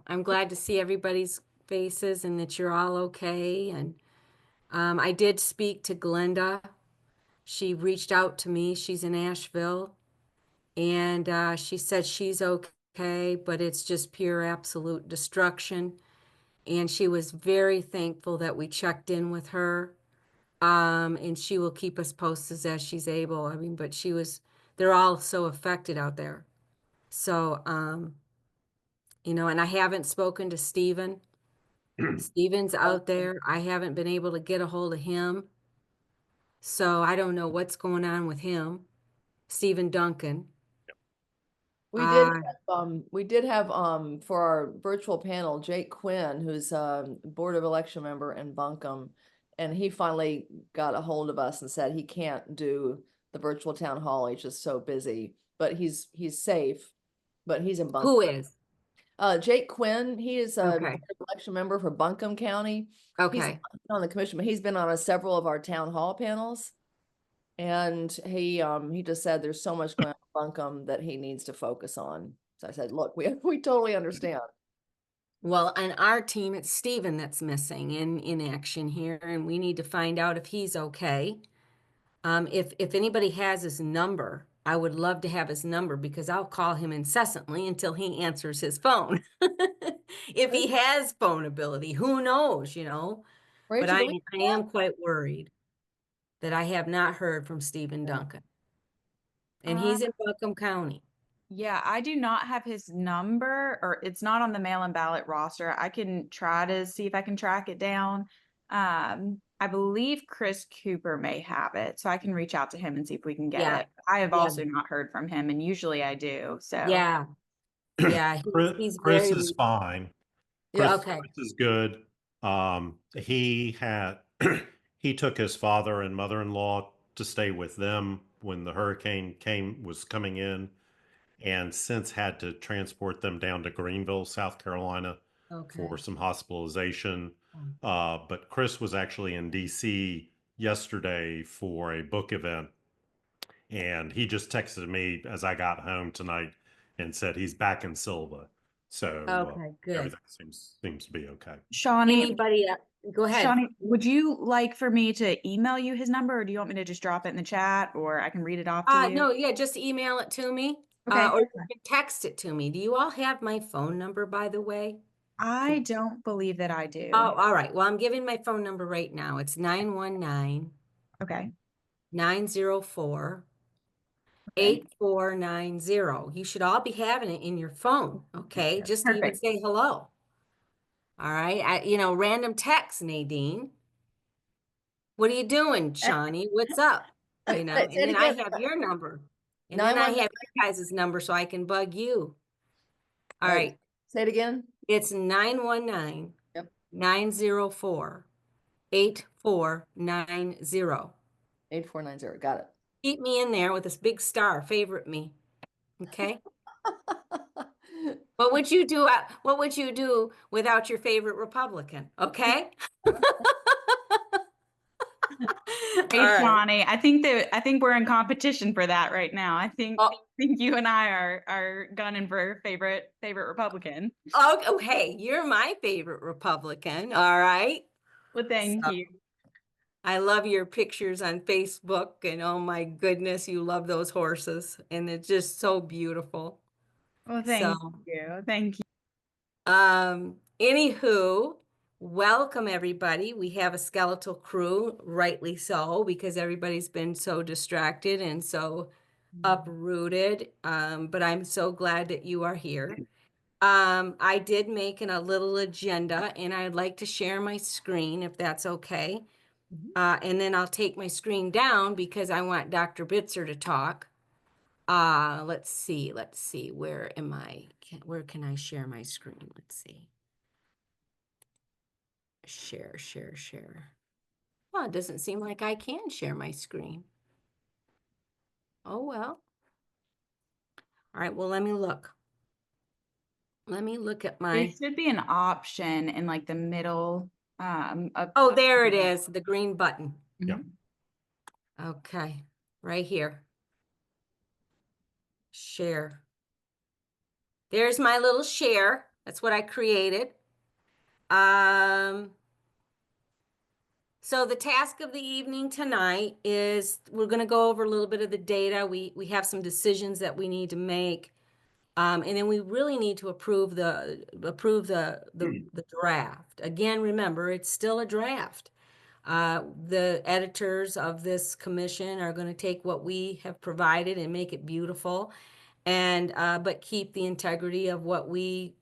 I'm glad to see everybody's faces and that you're all okay. And I did speak to Glenda. She reached out to me. She's in Asheville, and she said she's okay, but it's just pure absolute destruction. And she was very thankful that we checked in with her. And she will keep us posted as she's able. I mean, but they're all so affected out there. So, and I haven't spoken to Stephen. Stephen's out there. I haven't been able to get a hold of him. So I don't know what's going on with him. Stephen Duncan. Uh, We did have for our virtual panel Jake Quinn, who's a Board of Election member in Buncombe, and he finally got a hold of us and said he can't do the virtual town hall. He's just so busy, but he's safe, but he's in who Buncombe. is? Jake Quinn, he is a Okay. election member for Buncombe County. He's Okay. on the commission, but he's been on several of our town hall panels. And he just said there's so much going on in Buncombe that he needs to focus on. So I said, look, we totally understand. Well, on our team, it's Stephen that's missing in action here, and we need to find out if he's okay. If anybody has his number, I would love to have his number because I'll call him incessantly until he answers his phone. If he has phone ability, who knows? But Rachel, I do we I have am quite worried that I have not heard from Stephen that? Duncan, and Uh, he's in Buncombe County. yeah, I do not have his number, or it's not on the mail-in ballot roster. I can try to see if I can track it down. I believe Chris Cooper may have it, so I can reach out to him and see if we can get Yeah, it. I have yeah, also not heard from him, and usually I do. So, yeah, yeah. He's Chris, he's Chris very is fine. Yeah. okay. Chris is good. He had he took his father and mother-in-law to stay with them when the hurricane was coming in, and since had to transport them down to Greenville, South Carolina, for Okay. some hospitalization. But Chris was actually in D.C. yesterday for a book event, and he just texted me as I got home tonight and said he's back in Silva. So Okay, good. everything seems to be okay. Shawnee, Anybody? Go ahead. Shawnee, would you like for me to email you his number, or do you want me to just drop it in the chat, or I can read it off to you? No, yeah, just email it to me, Okay. or you can text it to me. Do you all have my phone number, by the way? I don't believe that I Oh, do. all right. Well, I'm giving my phone number right now. It's 919 Okay. 904 Okay. 8490. You should all be having it in your phone, okay? Just to even Perfect. say hello. All right. Random text, Nadine. What are you doing, Shawnee? What's up? Say And it then I again. have your number. And then I 911. have your guys' number so I can bug you. All Right. right. Say it again. It's 919 Yep. 904 8490. 8490. Got it. Keep me in there with this big star. Favorite me. Okay. What would you do? What would you do without your favorite Republican? Okay. All Hey, right. Shawnee, I think we're in competition for that right now. Oh, I think you and I are gunning for favorite Republican. oh, hey, you're my favorite Republican. All right. Well, thank So you. I love your pictures on Facebook, and oh my goodness, you love those horses, and it's just so beautiful. Well, So, thank you. Thank you. anywho, welcome everybody. We have a skeletal crew, rightly so, because everybody's been so distracted and so uprooted. But I'm so glad that you are here. I did make a little agenda, and I'd like to share my screen if that's okay. And then I'll take my screen down because I want Dr. Bitzer to talk. Let's see. Where am I? Where can I share my screen? Let's see. Share. Well, it doesn't seem like I can share my screen. Oh, well. All right, well, let me look. Let me look at There my, should be an option in like the middle. oh, there it is, the green button. Yeah. Okay, right here. Share. There's my little share. That's what I created. Um, so the task of the evening tonight is we're going to go over a little bit of the data. We have some decisions that we need to make. And then we really need to approve the draft. Again, remember, it's still a draft. The editors of this commission are going to take what we have provided and make it beautiful, and but keep the integrity of what we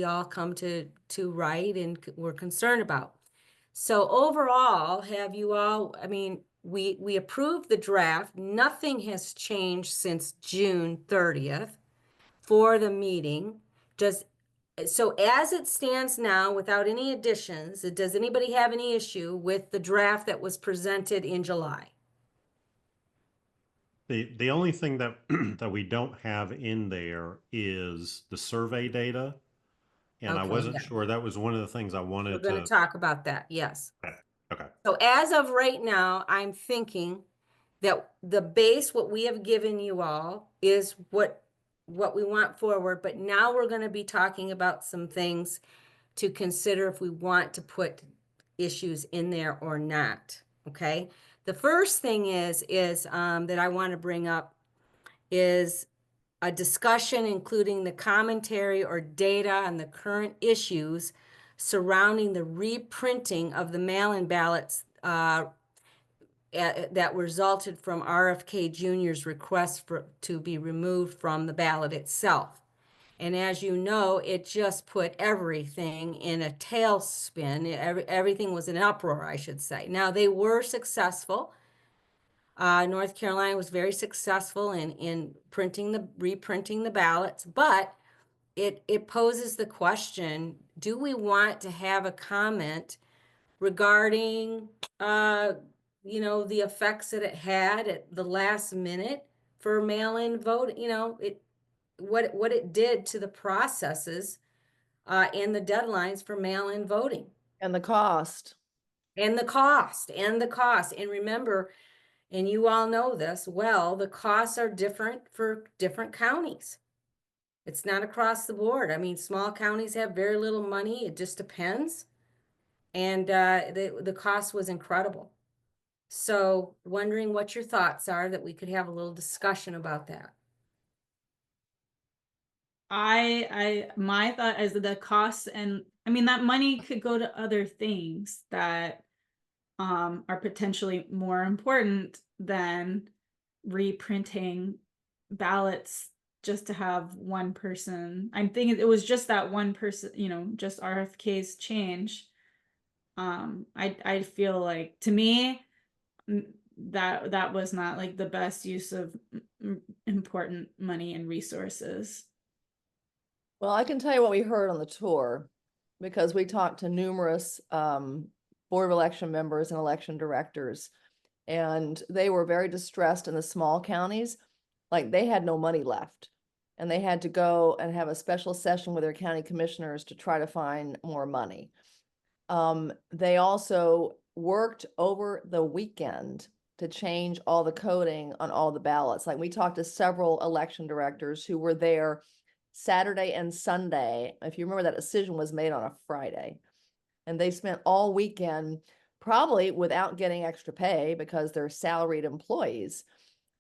all come to write and we're concerned about. So overall, have you all? I mean, we approved the draft. Nothing has changed since June 30th for the meeting. Does so as it stands now, without any additions, does anybody have any issue with the draft that was presented in July? The only thing that that we don't have in there is the survey data, and I Okay, wasn't yeah, sure. That was one of the things I we're wanted going to to. talk about that. Yes. Okay. Okay. So as of right now, I'm thinking that the base, what we have given you all, is what we want forward. But now we're going to be talking about some things to consider if we want to put issues in there or not. Okay. The first thing is that I want to bring up is a discussion including the commentary or data on the current issues surrounding the reprinting of the mail-in ballots that resulted from RFK Jr.'s request to be removed from the ballot itself. And as you know, it just put everything in a tailspin. Everything was in uproar, I should say. Now, they were successful. North Carolina was very successful in reprinting the ballots, but it poses the question, do we want to have a comment regarding, uh, the effects that it had at the last minute for mail-in vote? What it did to the processes and the deadlines for mail-in voting, And the cost. and the cost. And remember, and you all know this well, the costs are different for different counties. It's not across the board. I mean, small counties have very little money. It just depends. And the cost was incredible. So wondering what your thoughts are, that we could have a little discussion about that. My thought is that the costs, and I mean that money could go to other things that are potentially more important than reprinting ballots just to have one person. I'm thinking it was just that one person, just RFK's change. I feel like, to me, that was not like the best use of important money and resources. Well, I can tell you what we heard on the tour, because we talked to numerous Board of Election members and election directors, and they were very distressed in the small counties. Like, they had no money left, and they had to go and have a special session with their county commissioners to try to find more money. They also worked over the weekend to change all the coding on all the ballots. Like, we talked to several election directors who were there Saturday and Sunday. If you remember, that decision was made on a Friday, and they spent all weekend probably without getting extra pay because they're salaried employees.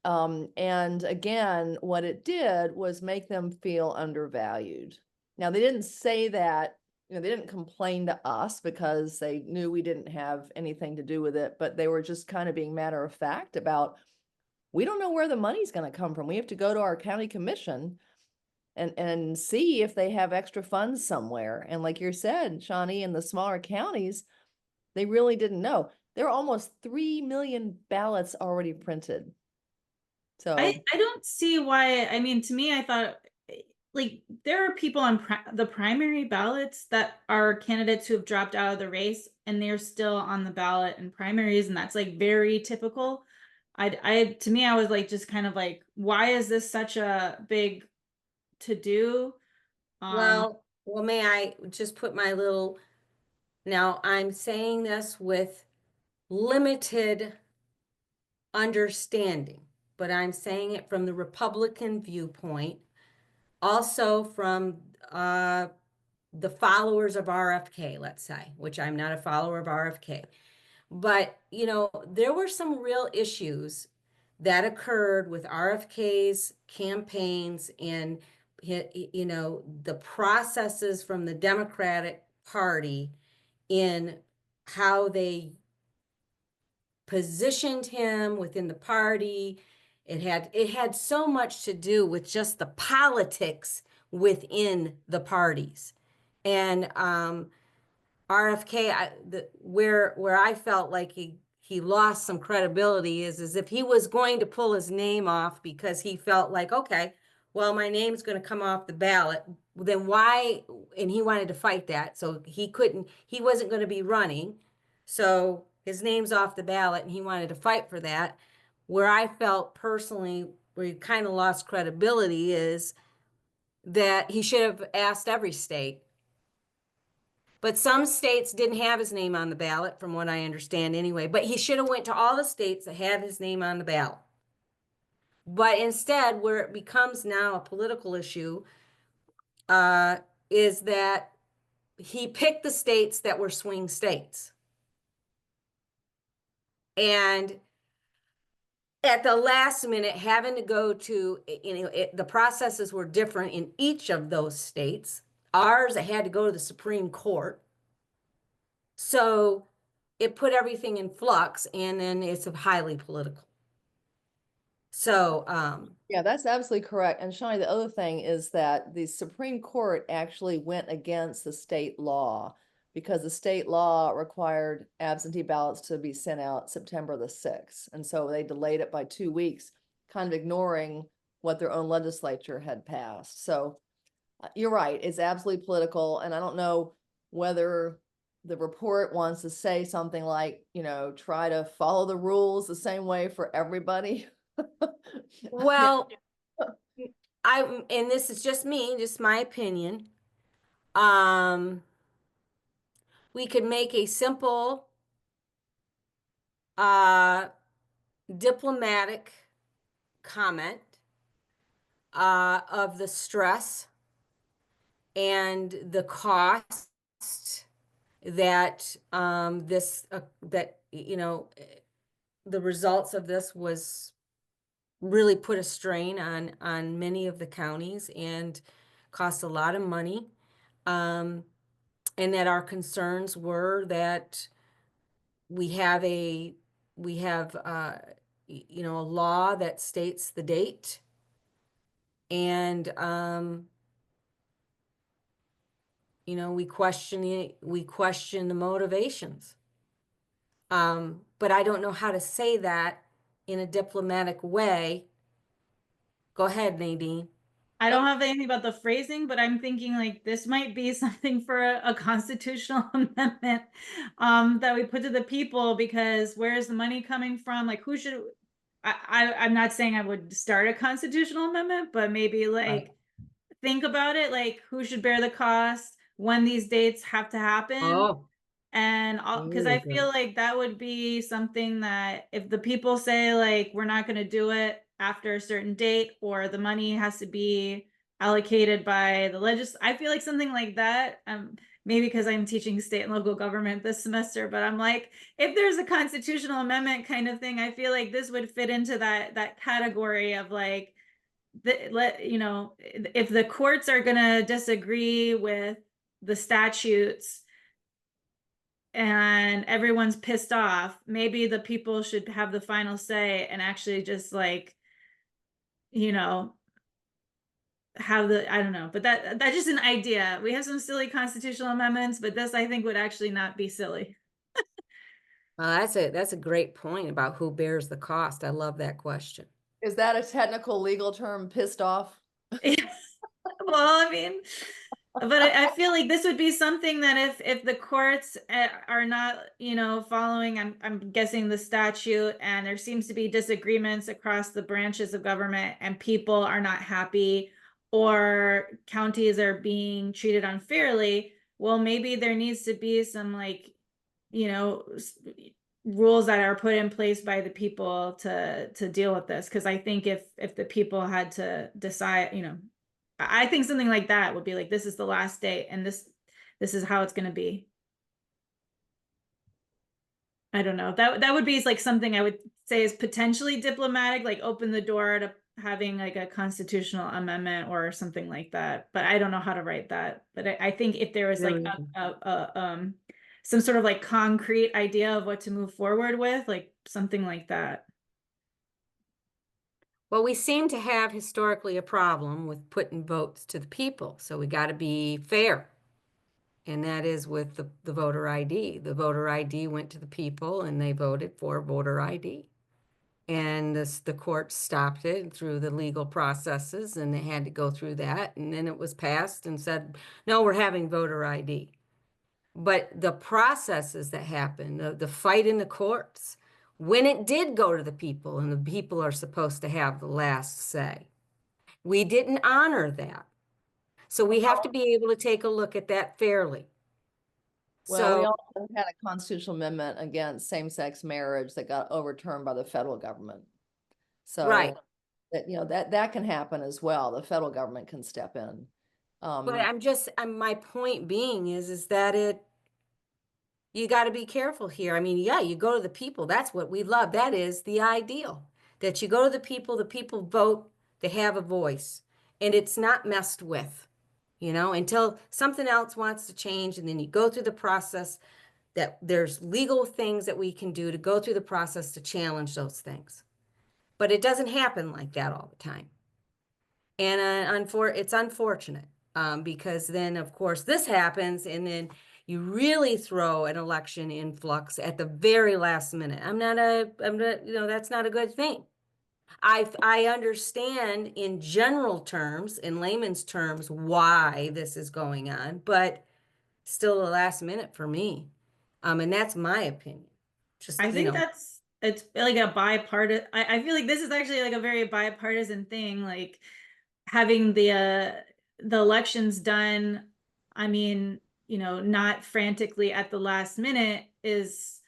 And again, what it did was make them feel undervalued. Now, they didn't say that, they didn't complain to us because they knew we didn't have anything to do with it, but they were just kind of being matter of fact about, we don't know where the money's going to come from. We have to go to our county commission and see if they have extra funds somewhere. And like you said, Shawnee, in the smaller counties, they really didn't know. There are almost 3 million ballots already printed. So I don't see why. I mean, to me, I thought, like, there are people on the primary ballots that are candidates who have dropped out of the race and they're still on the ballot in primaries, and that's like very typical. To me, I was like, just kind of like, why is this such a big to do? Well, may I just put my little, now I'm saying this with limited understanding, but I'm saying it from the Republican viewpoint, also from the followers of RFK, let's say, which I'm not a follower of RFK. But, you know, there were some real issues that occurred with RFK's campaigns and, you know, the processes from the Democratic Party in how they positioned him within the party. It had so much to do with just the politics within the parties. And RFK, where I felt like he lost some credibility is as if he was going to pull his name off because he felt like, okay, well, my name's going to come off the ballot. Then why? And he wanted to fight that, so he wasn't going to be running. So his name's off the ballot, and he wanted to fight for that. Where I felt personally, where he kind of lost credibility, is that he should have asked every state. But some states didn't have his name on the ballot, from what I understand anyway. But he should have went to all the states that had his name on the ballot. But instead, where it becomes now a political issue, is that he picked the states that were swing states. And at the last minute, having to go to, you know, the processes were different in each of those states. Ours, it had to go to the Supreme Court. So it put everything in flux, and then it's highly political. So, Yeah, that's absolutely correct. And Shawnee, the other thing is that the Supreme Court actually went against the state law because the state law required absentee ballots to be sent out September the 6th. And so they delayed it by 2 weeks, kind of ignoring what their own legislature had passed. So you're right, it's absolutely political. And I don't know whether the report wants to say something like, you know, try to follow the rules the same way for everybody. well, and this is just me, just my opinion. We could make a simple, diplomatic comment, of the stress and the cost that, that, you know, the results of this was really put a strain on many of the counties and cost a lot of money. And that our concerns were that we have you know, a law that states the date, and you know, we question the motivations. But I don't know how to say that in a diplomatic way. Go ahead, Nadine. I don't have anything about the phrasing, but I'm thinking like this might be something for a constitutional amendment that we put to the people, because where is the money coming from? Like, who should I'm not saying I would start a constitutional amendment, but maybe like think about it, like who should bear the cost when these dates have to happen. Oh, And because I very feel good. like that would be something that if the people say like we're not going to do it after a certain date, or the money has to be allocated by the I feel like something like that, maybe because I'm teaching state and local government this semester, but I'm like, if there's a constitutional amendment kind of thing, I feel like this would fit into that category of like, you know, if the courts are going to disagree with the statutes and everyone's pissed off, maybe the people should have the final say and actually just like, you know, have the, I don't know, but that's just an idea. We have some silly constitutional amendments, but this I think would actually not be silly. That's a great point about who bears the cost. I love that question. Is that a technical legal term, pissed off? Well, I mean, but I feel like this would be something that if the courts are not, you know, following, I'm guessing the statute, and there seems to be disagreements across the branches of government, and people are not happy, or counties are being treated unfairly, well, maybe there needs to be some like, you know, rules that are put in place by the people to deal with this. Because I think if the people had to decide, you know, I think something like that would be like, this is the last day, and this this is how it's going to be. I don't know. That would be like something I would say is potentially diplomatic, like open the door to having like a constitutional amendment or something like that. But I don't know how to write that. But I think if there was like some sort of like concrete idea of what to move forward with, like something like that. Well, we seem to have historically a problem with putting votes to the people, so we got to be fair. And that is with the voter ID. The voter ID went to the people and they voted for voter ID. And the court stopped it through the legal processes and they had to go through that. And then it was passed and said, no, we're having voter ID. But the processes that happened, the fight in the courts, when it did go to the people and the people are supposed to have the last say, we didn't honor that. So we have to be able to take a look at that fairly. Well, we So, also had a constitutional amendment against same-sex marriage that got overturned by the federal government. So right. that, that can happen as well. The federal government can step in. But my point being is that you got to be careful here. I mean, yeah, you go to the people. That's what we love. That is the ideal, that you go to the people vote, they have a voice, and it's not messed with, until something else wants to change. And then you go through the process that there's legal things that we can do to go through the process to challenge those things. But it doesn't happen like that all the time. And it's unfortunate because then, of course, this happens, and then you really throw an election influx at the very last minute. I'm not, that's not a good thing. I understand in general terms, in layman's terms, why this is going on, but still the last minute for me. And that's my opinion. Just, I think it's like a bipartisan. I feel like this is actually like a very bipartisan thing, like having the elections done. I mean, not frantically at the last minute is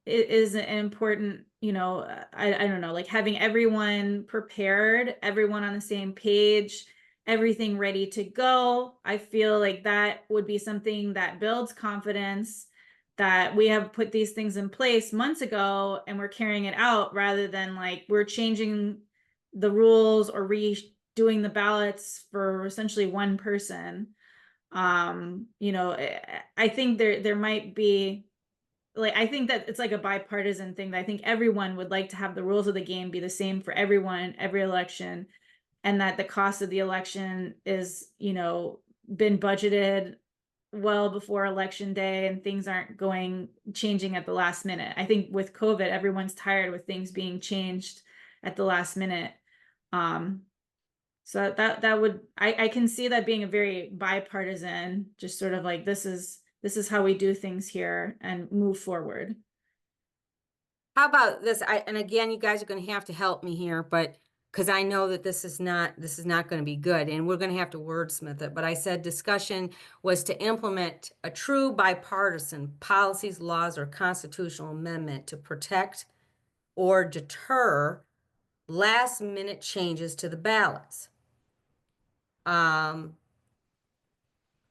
an important, I don't know, like having everyone prepared, everyone on the same page, everything ready to go. I feel like that would be something that builds confidence, that we have put these things in place months ago and we're carrying it out, rather than like we're changing the rules or redoing the ballots for essentially one person. I think there might be, like, I think that it's like a bipartisan thing, that I think everyone would like to have the rules of the game be the same for everyone, every election, and that the cost of the election is, been budgeted well before election day and things aren't changing at the last minute. I think with COVID, everyone's tired with things being changed at the last minute. So that would, I can see that being a very bipartisan, just sort of like, this is how we do things here and move forward. How about this? And again, you guys are going to have to help me here, but because I know that this is not going to be good, and we're going to have to wordsmith it. But I said discussion was to implement a true bipartisan policies, laws, or constitutional amendment to protect or deter last-minute changes to the ballots.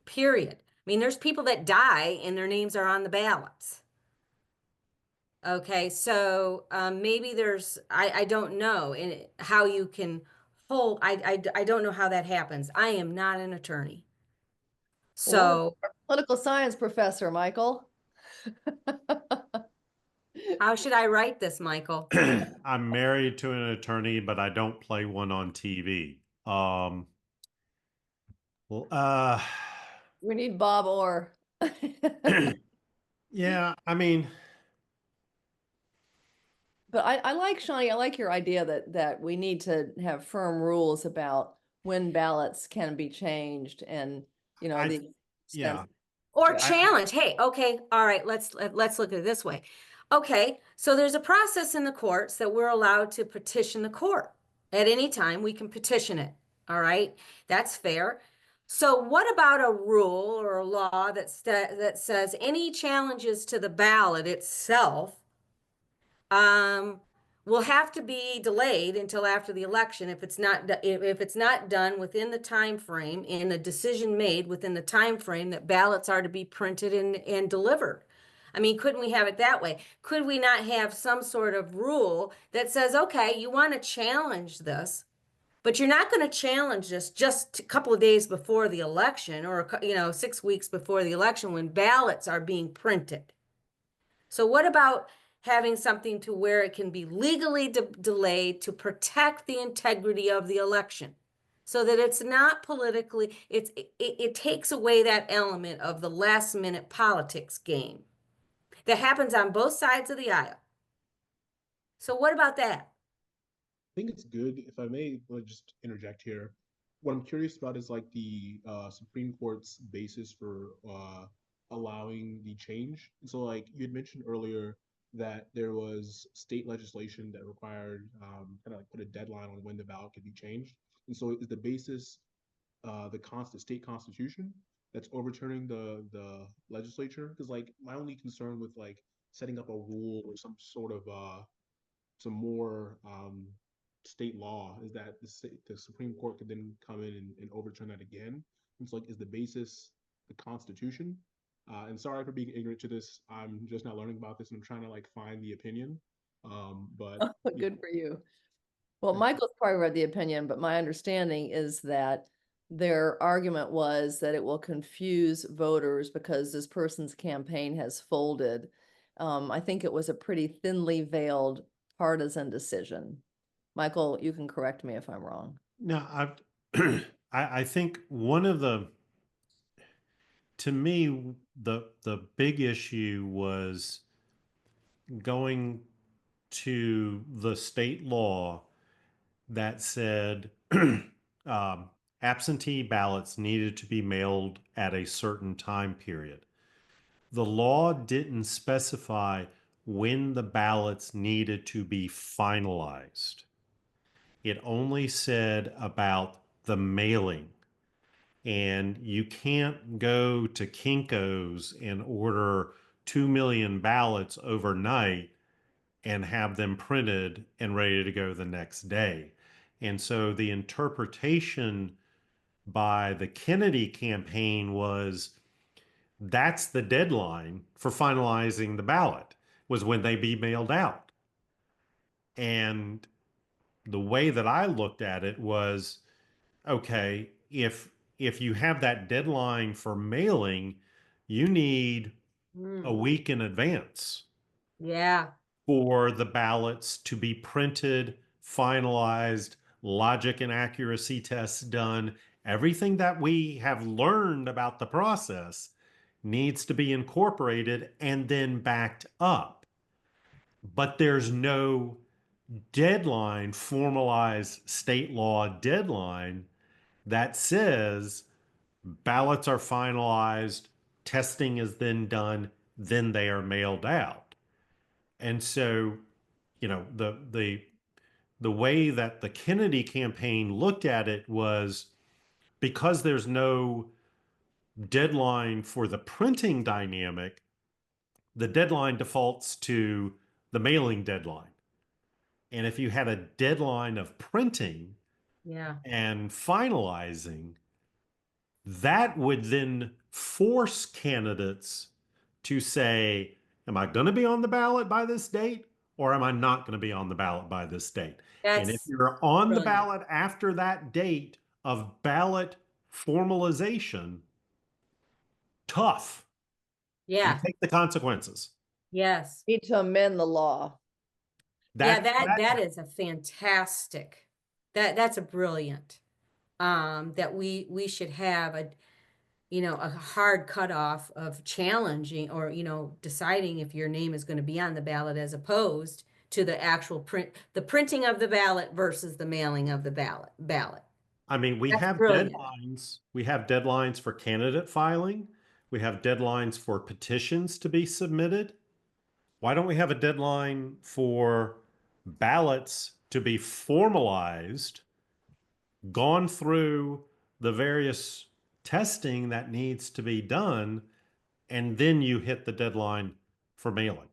Period. I mean, there's people that die and their names are on the ballots. Okay, so maybe I don't know how you can hold, I don't know how that happens. I am not an attorney. So Political science professor, Michael. how should I write this, Michael? I'm married to an attorney, but I don't play one on TV. We need Bob Orr. Yeah, I mean, but I like, Shawnee, I like your idea that we need to have firm rules about when ballots can be changed and, the yeah. Or Yeah. challenge. Hey, okay, all right, let's look at it this way. Okay, so there's a process in the courts that we're allowed to petition the court. At any time, we can petition it. All right, that's fair. So what about a rule or a law that says any challenges to the ballot itself will have to be delayed until after the election if it's not if it's not done within the time frame and a decision made within the time frame that ballots are to be printed and delivered. I mean, couldn't we have it that way? Could we not have some sort of rule that says, okay, you want to challenge this, but you're not going to challenge this just a couple of days before the election or 6 weeks before the election when ballots are being printed. So what about having something to where it can be legally delayed to protect the integrity of the election so that it's not politically, it takes away that element of the last minute politics game that happens on both sides of the aisle. So what about that? I think it's good. If I may just interject here, what I'm curious about is like the Supreme Court's basis for allowing the change. And so, like you had mentioned earlier, that there was state legislation that required kind of like put a deadline on when the ballot could be changed. And so, is the basis the state constitution that's overturning the legislature? Because like my only concern with like setting up a rule or some sort of some more state law is that the Supreme Court could then come in and overturn that again. And so, like, is the basis the Constitution? And sorry for being ignorant to this. I'm just now learning about this, and I'm trying to like find the opinion. But Good for you. Well, Michael's probably read the opinion, but my understanding is that their argument was that it will confuse voters because this person's campaign has folded. I think it was a pretty thinly veiled partisan decision. Michael, you can correct me if I'm wrong. No, I think one of to me, the big issue was going to the state law that said absentee ballots needed to be mailed at a certain time period. The law didn't specify when the ballots needed to be finalized. It only said about the mailing. And you can't go to Kinko's and order 2 million ballots overnight and have them printed and ready to go the next day. And so the interpretation by the Kennedy campaign was that's the deadline for finalizing the ballot, was when they be mailed out. And the way that I looked at it was, okay, if you have that deadline for mailing, you need a week in advance Yeah. for the ballots to be printed, finalized, logic and accuracy tests done. Everything that we have learned about the process needs to be incorporated and then backed up. But there's no deadline, formalized state law deadline that says ballots are finalized, testing is then done, then they are mailed out. And so, the way that the Kennedy campaign looked at it was because there's no deadline for the printing dynamic, the deadline defaults to the mailing deadline. And if you had a deadline of printing Yeah. and finalizing, that would then force candidates to say, am I going to be on the ballot by this date or am I not going to be on the ballot by this date? And if That's you're on the brilliant. ballot after that date of ballot formalization, tough. You Yeah. take the consequences. Yes. Need to amend the law. Yeah, That that is a fantastic. That's a brilliant. That we should have a hard cutoff of challenging or deciding if your name is going to be on the ballot as opposed to the actual the printing of the ballot versus the mailing of the ballot. I mean, we That's have brilliant. deadlines. We have deadlines for candidate filing. We have deadlines for petitions to be submitted. Why don't we have a deadline for ballots to be formalized, gone through the various testing that needs to be done, and then you hit the deadline for mailing?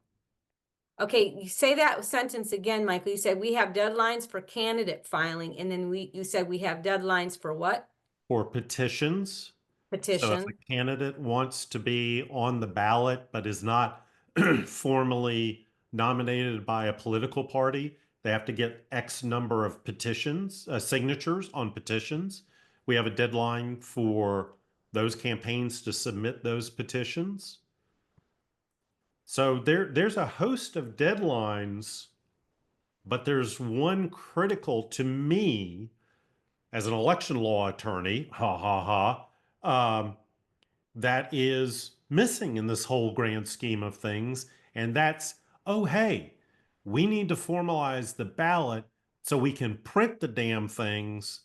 Okay, you say that sentence again, Michael. You said we have deadlines for candidate filing, and then you said we have deadlines for what? For petitions. So if a Petition. candidate wants to be on the ballot but is not formally nominated by a political party, they have to get X number of petitions, signatures on petitions. We have a deadline for those campaigns to submit those petitions. So there's a host of deadlines, but there's one critical to me as an election law attorney, ha ha ha, that is missing in this whole grand scheme of things. And that's, oh, hey, we need to formalize the ballot so we can print the damn things,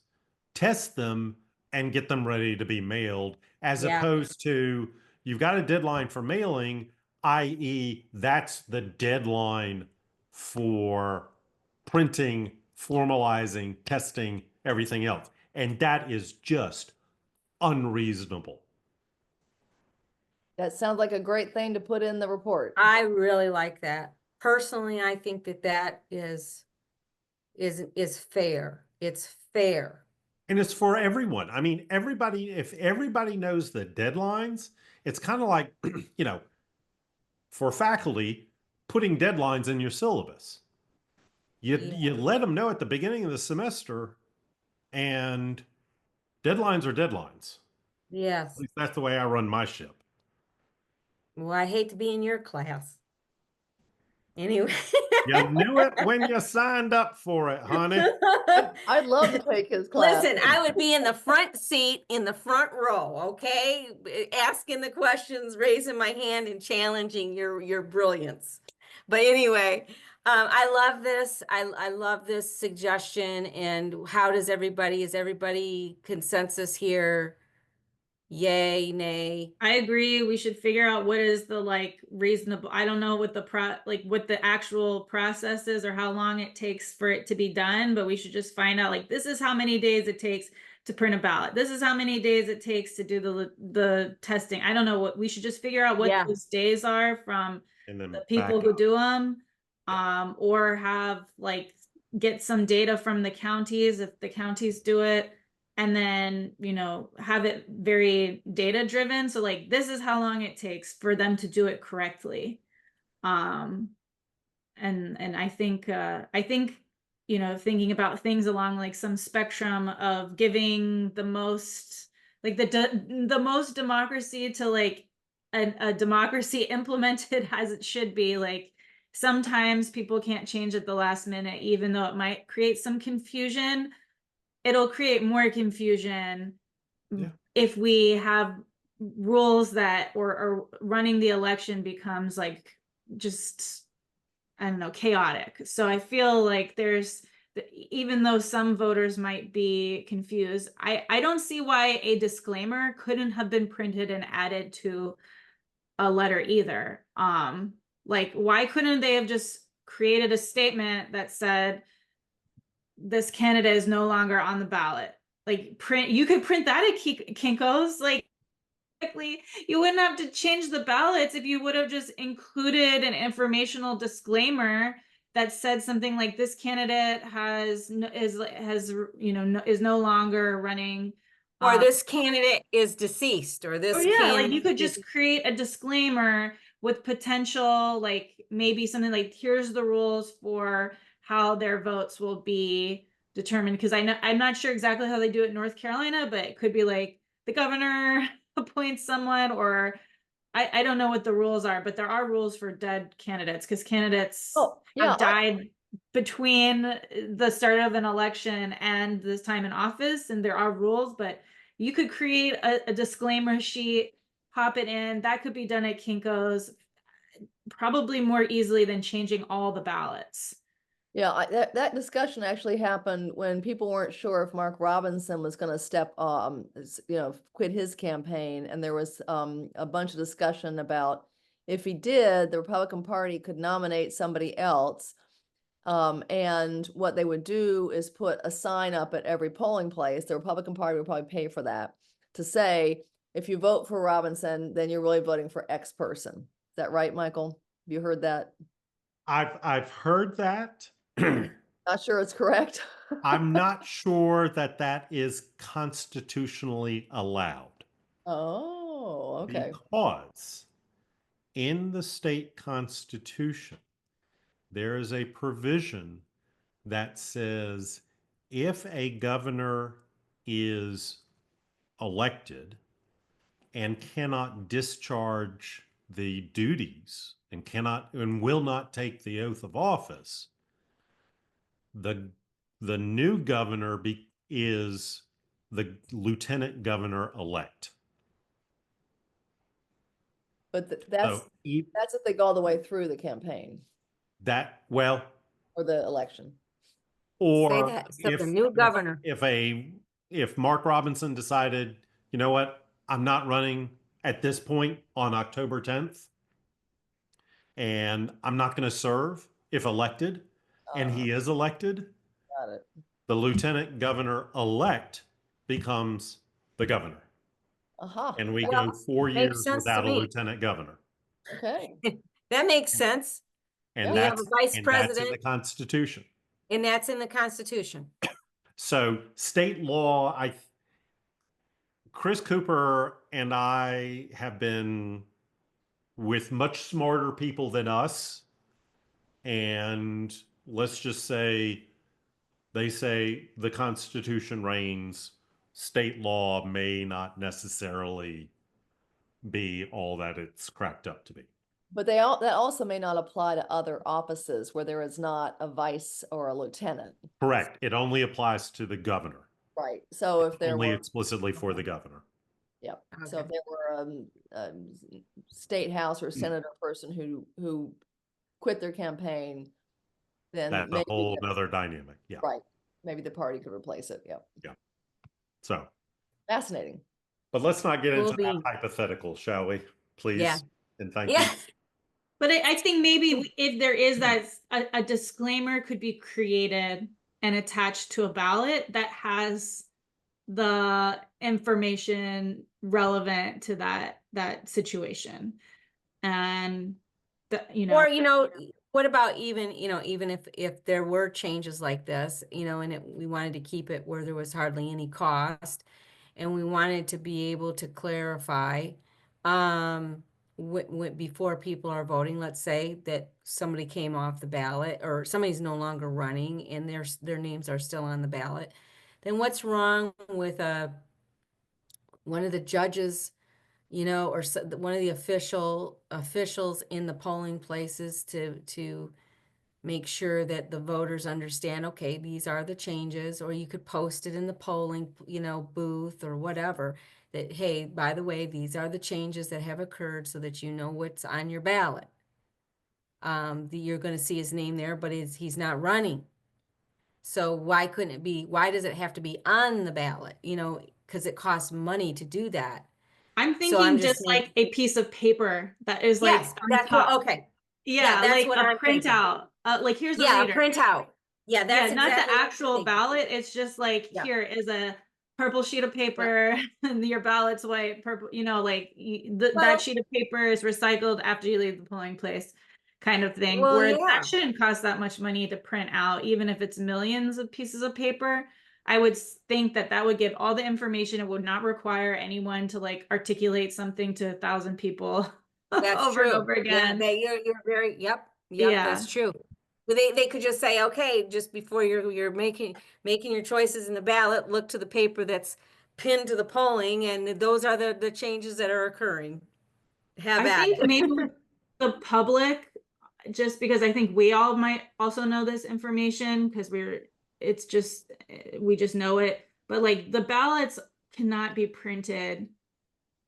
test them, and get them ready to be mailed, as Yeah. opposed to you've got a deadline for mailing, i.e., that's the deadline for printing, formalizing, testing, everything else. And that is just unreasonable. That sounds like a great thing to put in the report. I really like that. Personally, I think that is fair. It's fair. And it's for everyone. I mean, everybody, if everybody knows the deadlines, it's kind of like, you know, for faculty, putting deadlines in your syllabus. You Yeah. let them know at the beginning of the semester, and deadlines are deadlines. At Yes. least that's the way I run my ship. Well, I hate to be in your class. Anyway. You knew it when you signed up for it, honey. I'd love to take his class. Listen, I would be in the front seat in the front row, okay? Asking the questions, raising my hand and challenging your brilliance. But anyway, I love this. I love this suggestion. And how does everybody, is everybody consensus here? Yay, nay? I agree. We should figure out what is the like reasonable. I don't know what the what the actual process is or how long it takes for it to be done, but we should just find out like this is how many days it takes to print a ballot. This is how many days it takes to do the testing. I don't know what we should just figure out what Yeah. those days are from And then the people back who up. do them, Yeah. or have like get some data from the counties if the counties do it, and then have it very data driven, so like this is how long it takes for them to do it correctly. And I think thinking about things along like some spectrum of giving the most like the most democracy to like a democracy implemented as it should be. Like sometimes people can't change at the last minute, even though it might create some confusion. It'll create more confusion Yeah. if we have rules that or running the election becomes like just, I don't know, chaotic. So I feel like even though some voters might be confused, I don't see why a disclaimer couldn't have been printed and added to a letter either. Like why couldn't they have just created a statement that said this candidate is no longer on the ballot? Like you could print that at Kinko's. Like you wouldn't have to change the ballots if you would have just included an informational disclaimer that said something like this candidate is no longer running, Or this candidate is deceased, or this yeah, like candidate you could just create a disclaimer with potential, like maybe something like here's the rules for how their votes will be determined. Because I'm not sure exactly how they do it in North Carolina, but it could be like the governor appoints someone, or I don't know what the rules are, but there are rules for dead candidates because candidates have died between the start of an election and this time in office, and there are rules. But you could create a disclaimer sheet, pop it in. That could be done at Kinko's probably more easily than changing all the ballots. Yeah, that discussion actually happened when people weren't sure if Mark Robinson was going to quit his campaign, and there was a bunch of discussion about if he did, the Republican Party could nominate somebody else, and what they would do is put a sign up at every polling place. The Republican Party would probably pay for that, to say if you vote for Robinson, then you're really voting for X person. Is that right, Michael? Have you heard that? I've heard that. Not sure it's correct. I'm not sure that that is constitutionally allowed Oh, okay. because in the state constitution, there is a provision that says if a governor is elected and cannot discharge the duties and cannot and will not take the oath of office, the the new governor is the lieutenant governor elect. But So that's if they go all the way through the campaign that well, or the election. Say or that. So the new governor. if Mark Robinson decided, you know what, I'm not running at this point on October 10th, and I'm not going to serve if elected, and he is elected, Got it. the lieutenant governor elect becomes the governor. Aha. And we Well, go 4 makes years sense to without a me. lieutenant governor. Okay. That makes sense. And We have a vice that's in president, the Constitution. and that's in the Constitution. So state law, Chris Cooper and I have been with much smarter people than us. And let's just say they say the Constitution reigns, state law may not necessarily be all that it's cracked up to be. But that also may not apply to other offices where there is not a vice or a lieutenant. Correct. It only applies to the governor. Right. So if there Only were, explicitly for the governor. yep. So if Okay. there were a state house or senator person who quit their campaign, then That's a maybe whole nother dynamic. Yeah. right. Maybe the party could replace it. Yep. So, Fascinating. but let's not get Will into that be. hypothetical, shall we? Please. Yeah. And thank Yeah. you. But I think maybe if there is that a disclaimer could be created and attached to a ballot that has the information relevant to that situation, and that Or, what about even, even if there were changes like this, and we wanted to keep it where there was hardly any cost, and we wanted to be able to clarify, before people are voting, let's say that somebody came off the ballot or somebody's no longer running and their names are still on the ballot, then what's wrong with one of the judges, or one of the officials in the polling places to make sure that the voters understand, okay, these are the changes, or you could post it in the polling, booth or whatever, that, hey, by the way, these are the changes that have occurred so that you know what's on your ballot. You're going to see his name there, but he's not running. So why does it have to be on the ballot? Because it costs money to do that. I'm So I'm thinking just just saying, like a piece of paper that is like yes, on that's top. okay. Yeah, that's like what a I'm thinking. printout. Like here's a Yeah, a reader. printout. Yeah, that's Yeah, not the exactly what I'm actual thinking. ballot. It's just like Yeah. here is a purple sheet of paper and your ballot's white, purple, like Well- that sheet of paper is recycled after you leave the polling place kind of thing. Well, Where yeah. that shouldn't cost that much money to print out, even if it's millions of pieces of paper. I would think that would give all the information. It would not require anyone to like articulate something to 1,000 people That's over true. and over again. Yeah, you're very, yep, Yeah. that's true. But they could just say, okay, just before you're making your choices in the ballot, look to the paper that's pinned to the polling, and those are the changes that are occurring. Have I at think it. maybe the public, just because I think we all might also know this information because we just know it. But like the ballots cannot be printed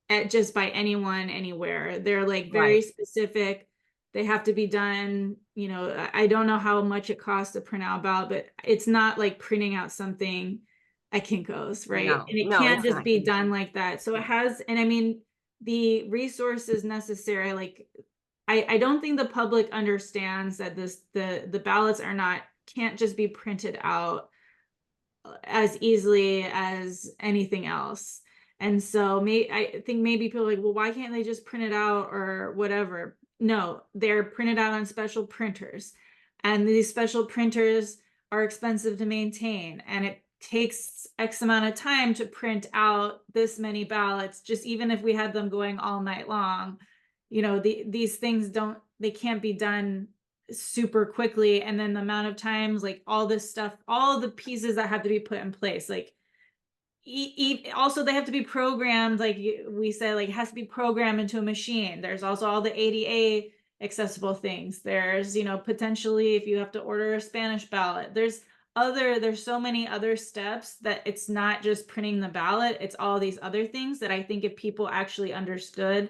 at just by anyone anywhere. They're like very Right. specific. They have to be done, I don't know how much it costs to print out a ballot, but it's not like printing out something at Kinko's, right? No, And it no, can't it's just not. be done like that. So it has, and I mean, the resources necessary, like I don't think the public understands that the ballots can't just be printed out as easily as anything else. And so I think maybe people are like, well, why can't they just print it out or whatever? No, they're printed out on special printers. And these special printers are expensive to maintain. And it takes X amount of time to print out this many ballots, just even if we had them going all night long. These things they can't be done super quickly. And then the amount of times, like all this stuff, all the pieces that have to be put in place, like also they have to be programmed, like we said, like it has to be programmed into a machine. There's also all the ADA accessible things. There's potentially if you have to order a Spanish ballot, there's so many other steps that it's not just printing the ballot, it's all these other things that I think if people actually understood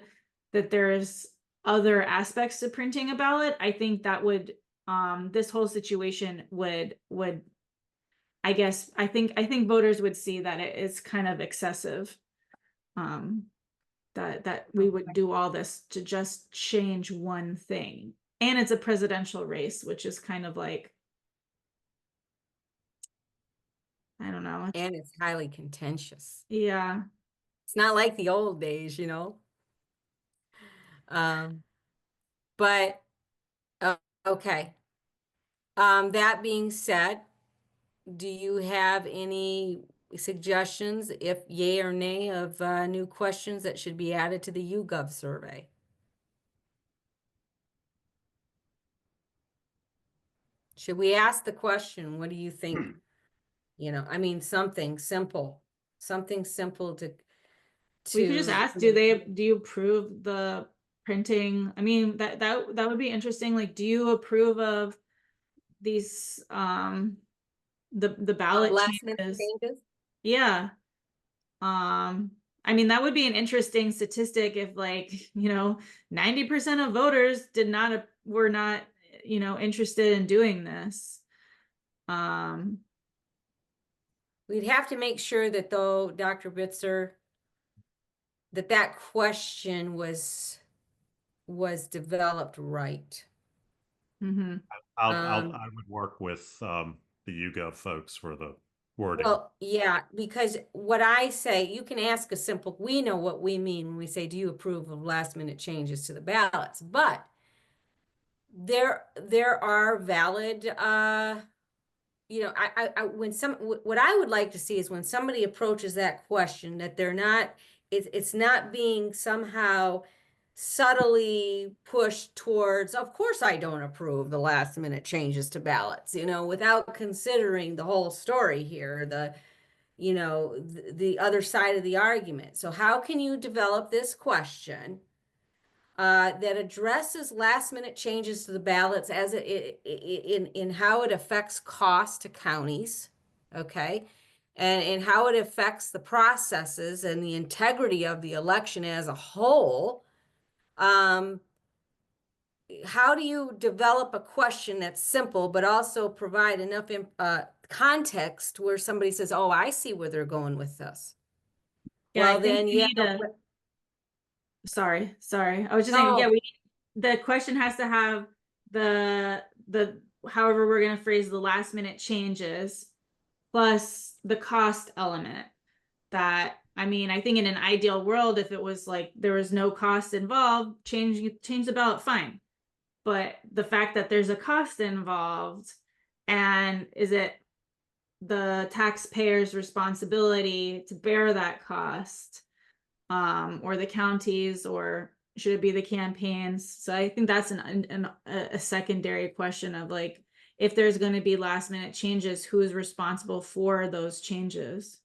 that there's other aspects to printing a ballot, I think that would this whole situation would I think voters would see that it is kind of excessive. That we would do all this to just change one thing. And it's a presidential race, which is kind of like, I don't know. And it's highly contentious. Yeah. It's not like the old days, but okay. That being said, do you have any suggestions, if yay or nay, of new questions that should be added to the YouGov survey? Should we ask the question, what do you think? I mean, something simple to We could just ask, do you approve the printing? I mean, that would be interesting. Like, do you approve of these the ballot last minute changes? changes? Yeah. I mean, that would be an interesting statistic if 90% of voters were not, interested in doing this. We'd have to make sure that though, Dr. Bitzer, that question was developed right. Mm-hmm. I would work with the YouGov folks for the wording. Well, yeah, because what I say, you can ask a simple, we know what we mean when we say, do you approve of last minute changes to the ballots? But there are valid, what I would like to see is when somebody approaches that question, that they're not, it's not being somehow subtly pushed towards, of course I don't approve the last minute changes to ballots, without considering the whole story here, the other side of the argument. So how can you develop this question that addresses last minute changes to the ballots as in how it affects cost to counties, okay, and how it affects the processes and the integrity of the election as a whole? How do you develop a question that's simple but also provide enough context where somebody says, oh, I see where they're going with this? Yeah, Well, then, yeah. Sorry. I was just saying, No. yeah, the question has to have the however we're going to phrase the last minute changes plus the cost element. That, I mean, I think in an ideal world, if it was like there was no cost involved, change the ballot, fine. But the fact that there's a cost involved, and is it the taxpayer's responsibility to bear that cost, or the counties, or should it be the campaigns? So I think that's a secondary question of like, if there's going to be last minute changes, who is responsible for those changes?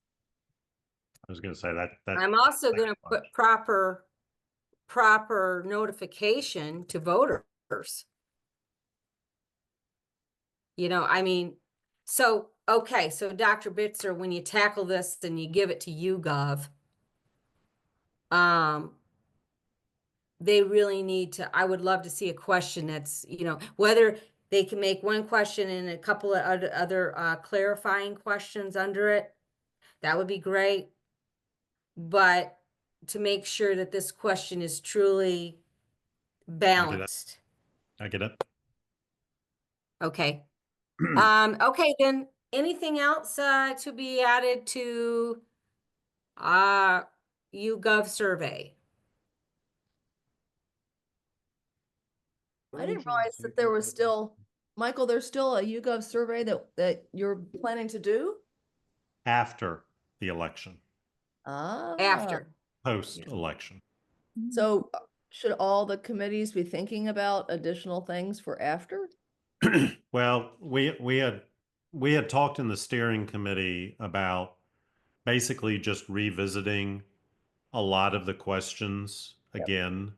I was going to say that. I'm also going to put proper notification to voters. I mean, so, okay, so Dr. Bitzer, when you tackle this and you give it to YouGov, they really need to, I would love to see a question that's, whether they can make one question and a couple of other clarifying questions under it, that would be great. But to make sure that this question is truly balanced. I get it. Okay. Okay, then anything else to be added to YouGov survey. I didn't realize that there was still, Michael, there's still a YouGov survey that you're planning to do? After the election, Ah, After. post-election. so should all the committees be thinking about additional things for after? Well, we had talked in the steering committee about basically just revisiting a lot of the questions again,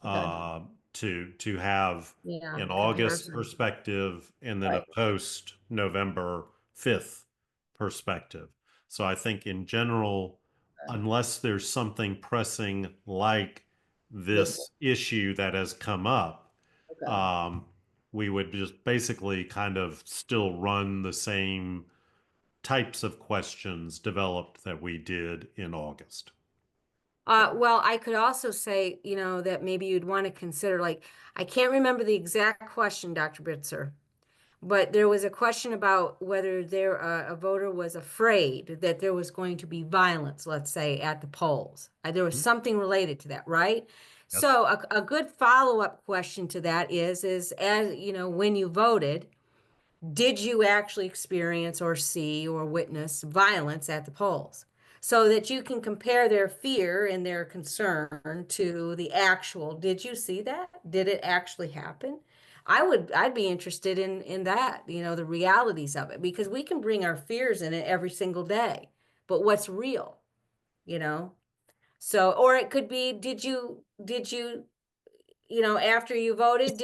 Okay. to have Yeah, an August comparison. perspective and then a Right. post November 5th perspective. So I think in general, unless there's something pressing like this issue that has come up, Okay. we would just basically kind of still run the same types of questions developed that we did in August. Well, I could also say, you know, that maybe you'd want to consider, like, I can't remember the exact question, Dr. Bitzer, but there was a question about whether a voter was afraid that there was going to be violence, let's say, at the polls. There was something related to that, right? Yes. So a good follow-up question to that is as you know, when you voted, did you actually experience or see or witness violence at the polls? So that you can compare their fear and their concern to the actual, did you see that? Did it actually happen? I'd be interested in that, you know, the realities of it, because we can bring our fears in it every single day. But what's real, you know? So, or it could be, you know, after you voted,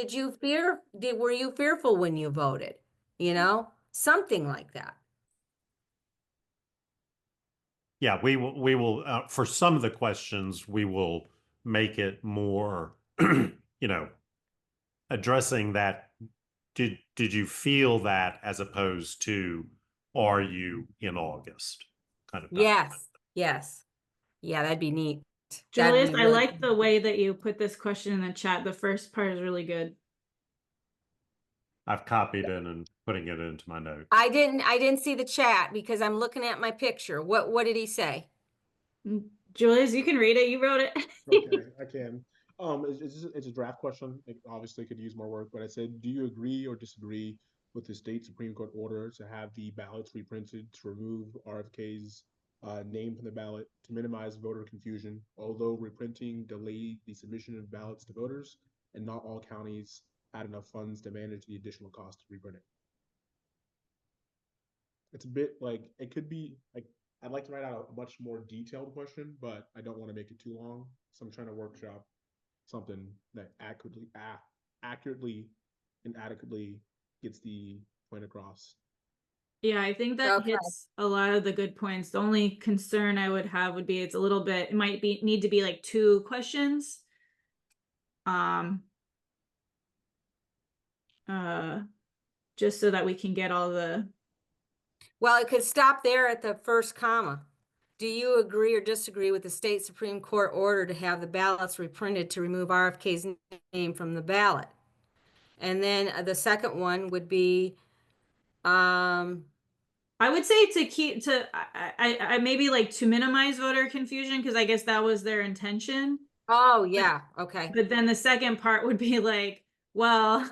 were you fearful when you voted? You know, something like that. Yeah, we will for some of the questions, we will make it more, you know, addressing that. Did you feel that, as opposed to, are you in August? Kind of that. Yes, yes. Yeah, that'd be neat. That'd Julius, be I really like the way that you put this question in the chat. The first part is really good. I've copied it and putting it into my notes. I didn't see the chat because I'm looking at my picture. What did he say? Julius, you can read it. You wrote it. Okay, I can. It's a draft question. It obviously could use more work, but I said, do you agree or disagree with the state Supreme Court order to have the ballots reprinted to remove RFK's name from the ballot to minimize voter confusion? Although reprinting delayed the submission of ballots to voters, and not all counties had enough funds to manage the additional cost to reprint it. It's a bit like, it could be like, I'd like to write out a much more detailed question, but I don't want to make it too long. So I'm trying to workshop something that accurately and adequately gets the point across. Yeah, I think that Okay. hits a lot of the good points. The only concern I would have would be it's a little bit, it might be need to be like 2 questions. Just so that we can get all the Well, it could stop there at the first comma. Do you agree or disagree with the state Supreme Court order to have the ballots reprinted to remove RFK's name from the ballot? And then the second one would be, I would say to keep to I maybe like to minimize voter confusion because I guess that was their intention. oh yeah, okay. But then the second part would be like, well,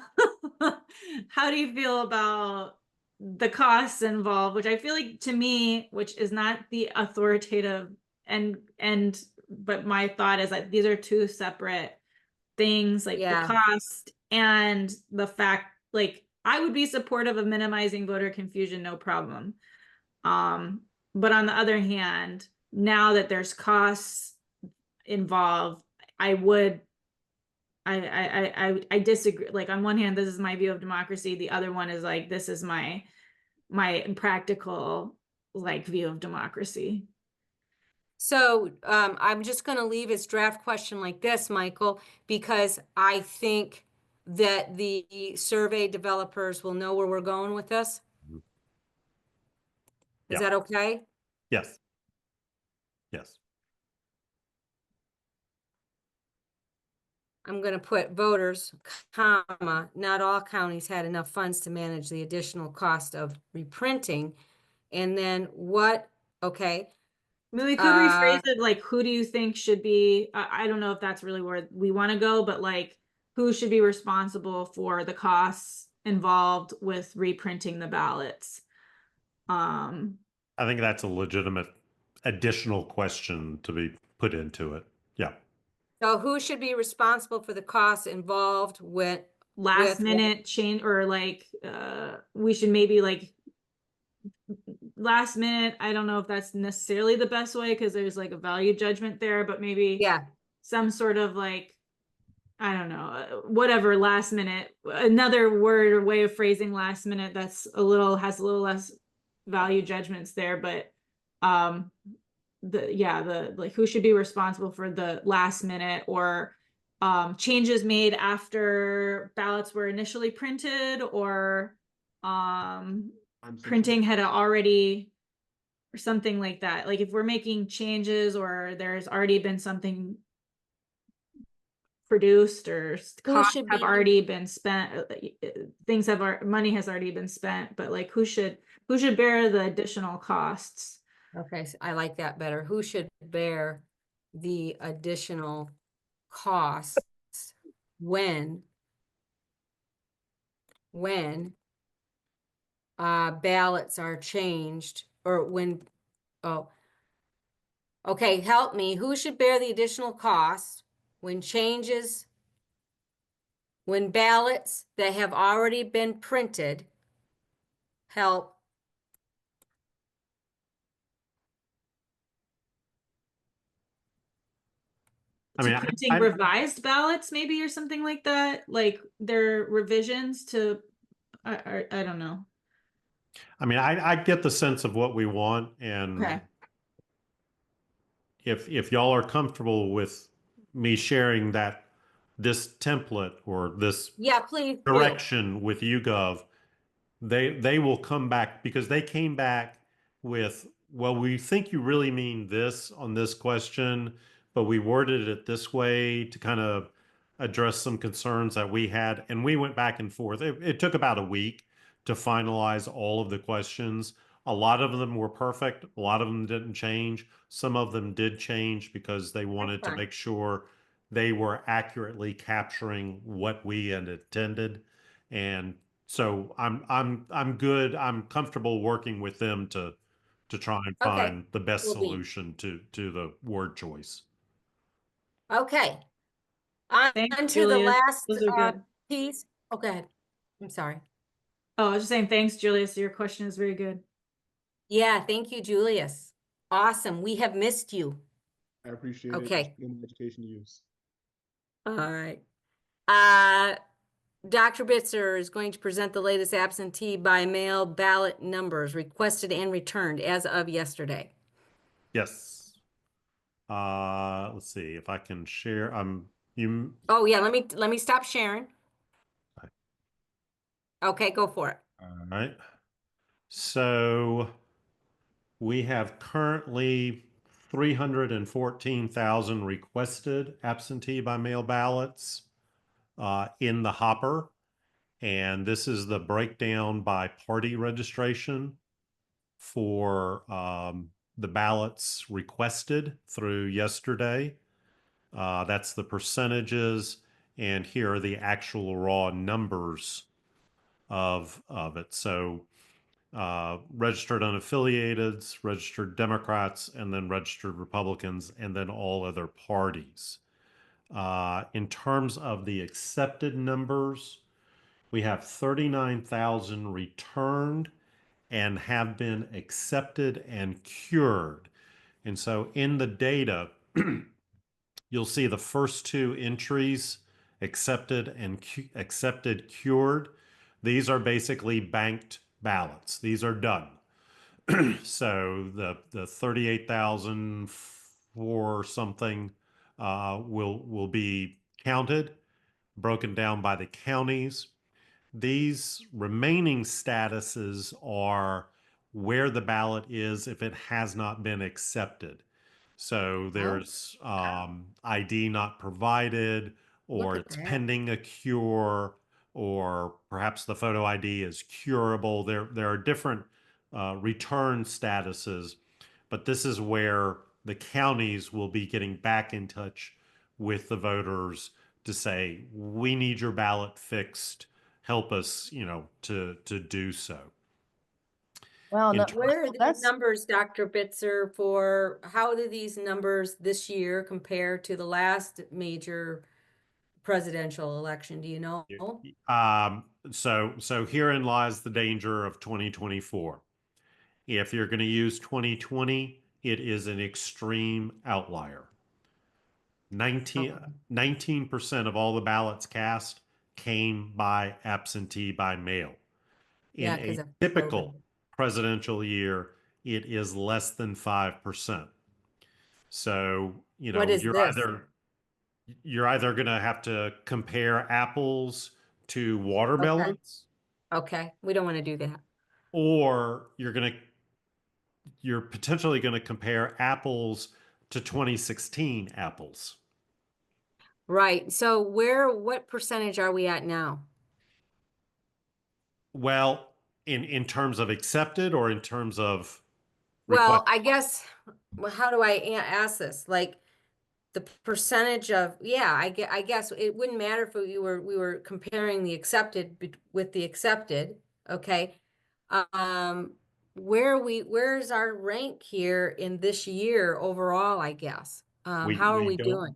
how do you feel about the costs involved? Which I feel like to me, which is not the authoritative and but my thought is that these are 2 separate things, like the Yeah. cost and the fact, like I would be supportive of minimizing voter confusion, no problem. But on the other hand, now that there's costs involved, I disagree. Like on one hand, this is my view of democracy. The other one is like, this is my practical like view of democracy. So I'm just going to leave his draft question like this, Michael, because I think that the survey developers will know where we're going with this. Is Yeah. that okay? Yes. Yes. I'm going to put voters, comma, not all counties had enough funds to manage the additional cost of reprinting. And then what, okay, I mean, we could Uh, rephrase it like, who do you think should be, I don't know if that's really where we want to go, but like, who should be responsible for the costs involved with reprinting the ballots? Um, I think that's a legitimate additional question to be put into it. Yeah. so who should be responsible for the costs involved last with what? minute change, or like, we should maybe like last minute. I don't know if that's necessarily the best way because there's like a value judgment there, but maybe Yeah, some sort of like, I don't know, whatever, last minute, another word or way of phrasing last minute that's has a little less value judgments there, but um the like, who should be responsible for the last minute or changes made after ballots were initially printed, or um I'm printing sensitive. had already, or something like that. Like if we're making changes or there's already been something produced, or who costs should have be, already been spent, things have money has already been spent, but like, who should bear the additional costs? okay, so I like that better. Who should bear the additional costs when, when ballots are changed or when, oh, okay, help me. Who should bear the additional costs when changes, when ballots that have already been printed help? I To mean, printing revised ballots maybe, or something like that, like their revisions to, I don't know. I get the sense of what we want, and Okay. if y'all are comfortable with me sharing that this template or this Yeah, please do. direction with YouGov, they will come back because they came back with, well, we think you really mean this on this question, but we worded it this way to kind of address some concerns that we had. And we went back and forth. It took about a week to finalize all of the questions. A lot of them were perfect. A lot of them didn't change. Some of them did change because they That's wanted to fine. make sure they were accurately capturing what we had intended. And so I'm good. I'm comfortable working with them to try and Okay, find the best will be. solution to the word choice. Okay, Thanks, on to the Julius. last Those are good. piece. Oh, go ahead. I'm sorry. Oh, I was just saying, thanks, Julius. Your question is very good. Yeah, thank you, Julius. Awesome. We have missed you. I appreciate it. It's Okay. in education use. All right. Uh, Dr. Bitzer is going to present the latest absentee by mail ballot numbers requested and returned as of yesterday. Yes. Let's see if I can share. You. Oh yeah, let me stop sharing. Okay, go for it. All right. So we have currently 314,000 requested absentee by mail ballots in the hopper. And this is the breakdown by party registration for the ballots requested through yesterday. That's the percentages, and here are the actual raw numbers of it. So registered unaffiliated, registered Democrats, and then registered Republicans, and then all other parties. In terms of the accepted numbers, we have 39,000 returned and have been accepted and cured. And so in the data, you'll see the first two entries, accepted and accepted, cured. These are basically banked ballots. These are done. So the 38,000 for something will be counted, broken down by the counties. These remaining statuses are where the ballot is if it has not been accepted. So there's ID not provided, Look or at it's that. pending a cure, or perhaps the photo ID is curable. There are different return statuses, but this is where the counties will be getting back in touch with the voters to say, we need your ballot fixed. Help us, to do so. Well, In no, ter- Where are these that's numbers, Dr. Bitzer, for how do these numbers this year compare to the last major presidential election? Do you know? so herein lies the danger of 2024. If you're going to use 2020, it is an extreme outlier. 19% of all the ballots cast came by absentee by mail. In Yeah, a because of COVID. typical presidential year, it is less than 5%. So, What is this? you're either going to have to compare apples to water Okay. ballots, Okay. We don't want to do that. or you're potentially going to compare apples to 2016 apples. Right. So what percentage are we at now? Well, in terms of accepted or in terms of request? Well, I guess, well, how do I ask this? Like the percentage of, yeah, I guess it wouldn't matter if we were comparing the accepted with the accepted. Okay. Um, where's our rank here in this year overall, I guess? We How are we we don't doing?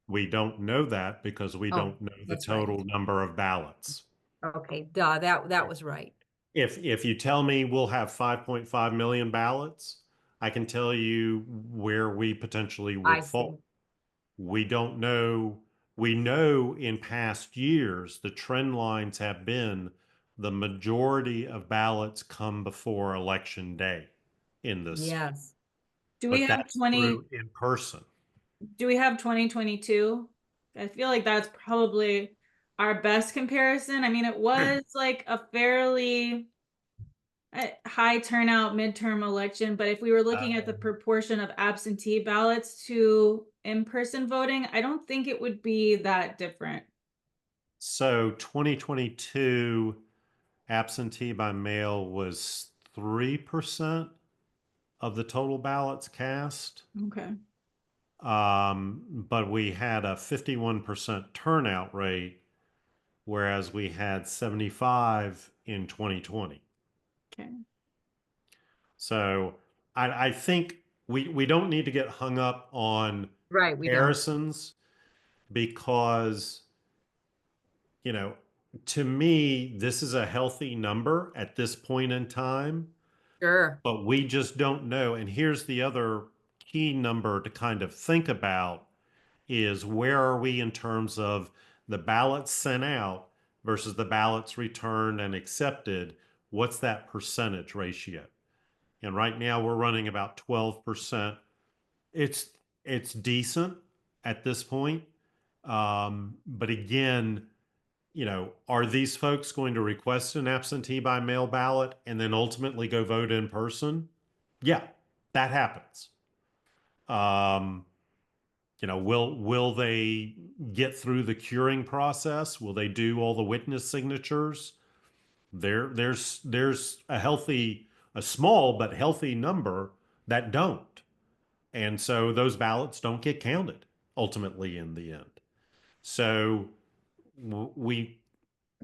we don't know that because we Oh, don't know the that's right. total number of ballots. Okay, duh, that was right. If you tell me we'll have 5.5 million ballots, I can tell you where we potentially I would see. fall. We don't know. We know in past years the trend lines have been the majority of ballots come before election day in this state, Yes. Do we but have that's 20? through in person. Do we have 2022? I feel like that's probably our best comparison. I mean, it was like a fairly high turnout midterm election, but if we were looking at the proportion of absentee ballots to in-person voting, I don't think it would be that different. So 2022 absentee by mail was 3% of the total ballots cast. Okay. But we had a 51% turnout rate, whereas we had 75 in 2020. Okay. So I think we don't need to get hung up on Right, we don't. comparisons because, to me, this is a healthy number at this point in time, Sure. but we just don't know. And here's the other key number to kind of think about is where are we in terms of the ballots sent out versus the ballots returned and accepted? What's that percentage ratio? And right now we're running about 12%. It's it's decent at this point. But again, are these folks going to request an absentee by mail ballot and then ultimately go vote in person? Yeah, that happens. Um, will they get through the curing process? Will they do all the witness signatures? There's a small but healthy number that don't. And so those ballots don't get counted ultimately in the end. So we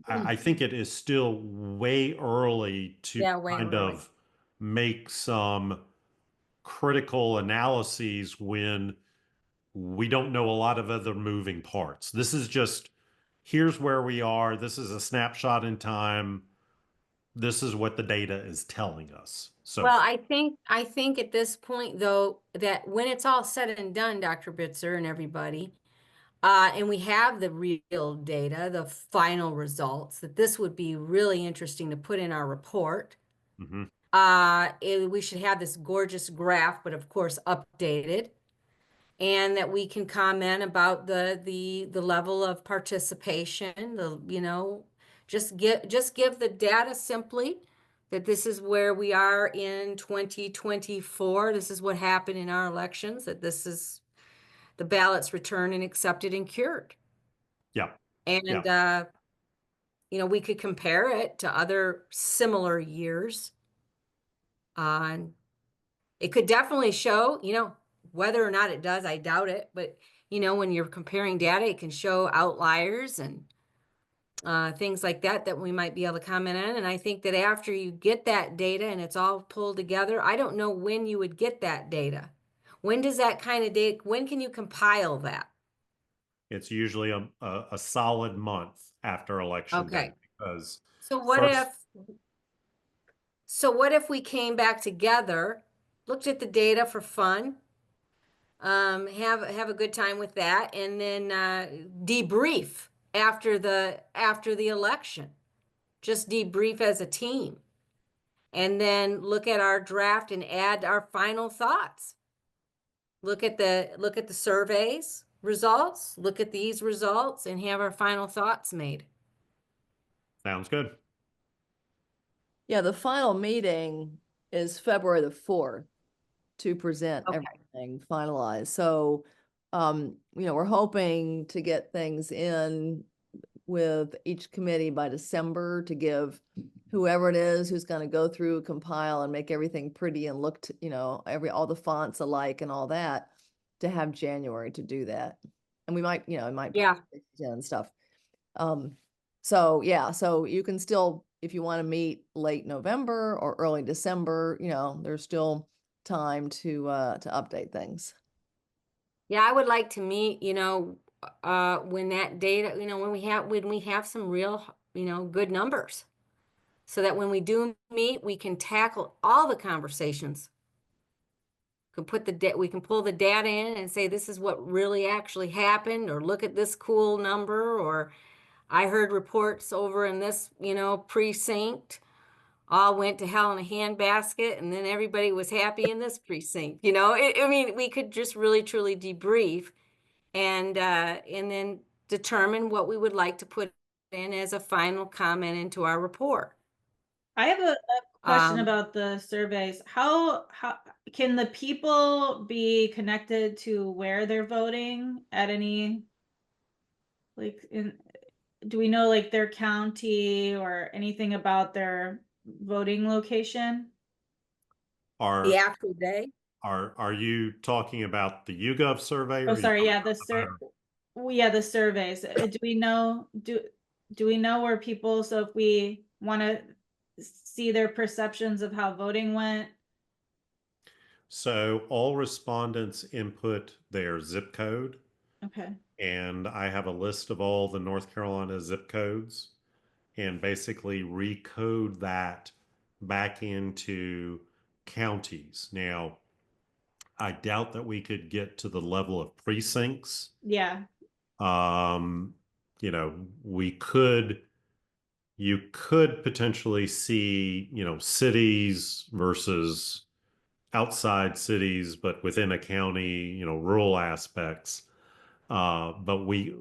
I think it is still way early to Yeah, way kind early. of make some critical analyses when we don't know a lot of other moving parts. This is just here's where we are. This is a snapshot in time. This is what the data is telling us. So Well, I think at this point though, that when it's all said and done, Dr. Bitzer and everybody, and we have the real data, the final results, that this would be really interesting to put in our report. mhm. We should have this gorgeous graph, but of course updated, and that we can comment about the level of participation, just give the data simply that this is where we are in 2024. This is what happened in our elections, that this is the ballots returned and accepted and cured. Yeah. Yeah. And we could compare it to other similar years on It could definitely show, whether or not it does, I doubt it, but when you're comparing data, it can show outliers and things like that we might be able to comment on. And I think that after you get that data and it's all pulled together, I don't know when you would get that data. When does that kind of data, when can you compile that? It's usually a solid month after election day Okay. because So what first, if we came back together, looked at the data for fun, have a good time with that, and then debrief after the election. Just debrief as a team, and then look at our draft and add our final thoughts. Look at the surveys results, look at these results, and have our final thoughts made. sounds good. Yeah, the final meeting is February the 4th to present Okay. everything finalized. So, we're hoping to get things in with each committee by December to give whoever it is who's going to go through, compile, and make everything pretty and look, all the fonts alike and all that, to have January to do that. And we might, it might Yeah. and stuff. So yeah, so you can still, if you want to meet late November or early December, there's still time to update things. Yeah, I would like to meet, when that data, when we have some real, good numbers, so that when we do meet, we can tackle all the conversations. We can pull the data in and say this is what really actually happened, or look at this cool number, or I heard reports over in this, precinct all went to hell in a handbasket, and then everybody was happy in this precinct. I mean, we could just really truly debrief and then determine what we would like to put in as a final comment into our report. I have a question Um, about the surveys. How can the people be connected to where they're voting at any, like, do we know like their county or anything about their voting location? the Are actual day. are you talking about the YouGov survey or Oh, are you sorry, talking yeah, about the voter? the surveys. Do we know where people, so if we want to see their perceptions of how voting went? So all respondents input their zip code, Okay. and I have a list of all the North Carolina zip codes and basically recode that back into counties. Now, I doubt that we could get to the level of precincts. Yeah. Um, we could, you could potentially see, cities versus outside cities, but within a county, rural aspects. But we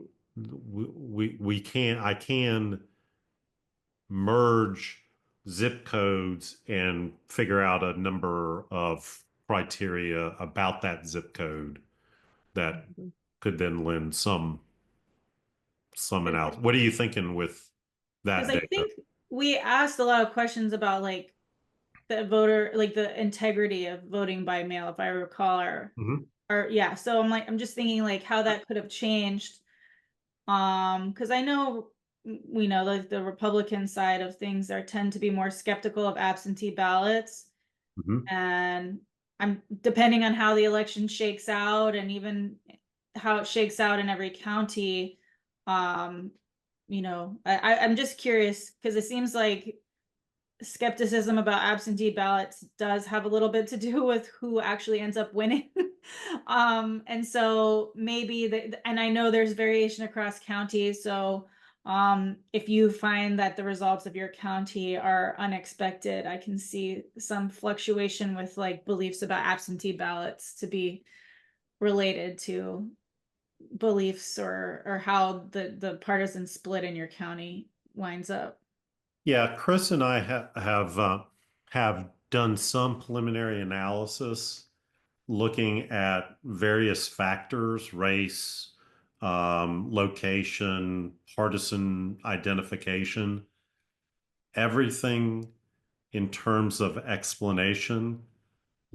can't, I can merge zip codes and figure out a number of criteria about that zip code that could then lend some analysis. What are you thinking with Because that I data? think we asked a lot of questions about like the voter, like the integrity of voting by mail, if I recall, Mhm. or yeah. So I'm just thinking like how that could have changed. Because I know we know like the Republican side of things are tend to be more skeptical of absentee ballots. Mhm. And I'm depending on how the election shakes out and even how it shakes out in every county. Um, I'm just curious because it seems like skepticism about absentee ballots does have a little bit to do with who actually ends up winning. And so maybe and I know there's variation across counties. So if you find that the results of your county are unexpected, I can see some fluctuation with like beliefs about absentee ballots to be related to beliefs or how the partisan split in your county winds up. Yeah, Chris and I have done some preliminary analysis looking at various factors, race, location, partisan identification, everything in terms of explanation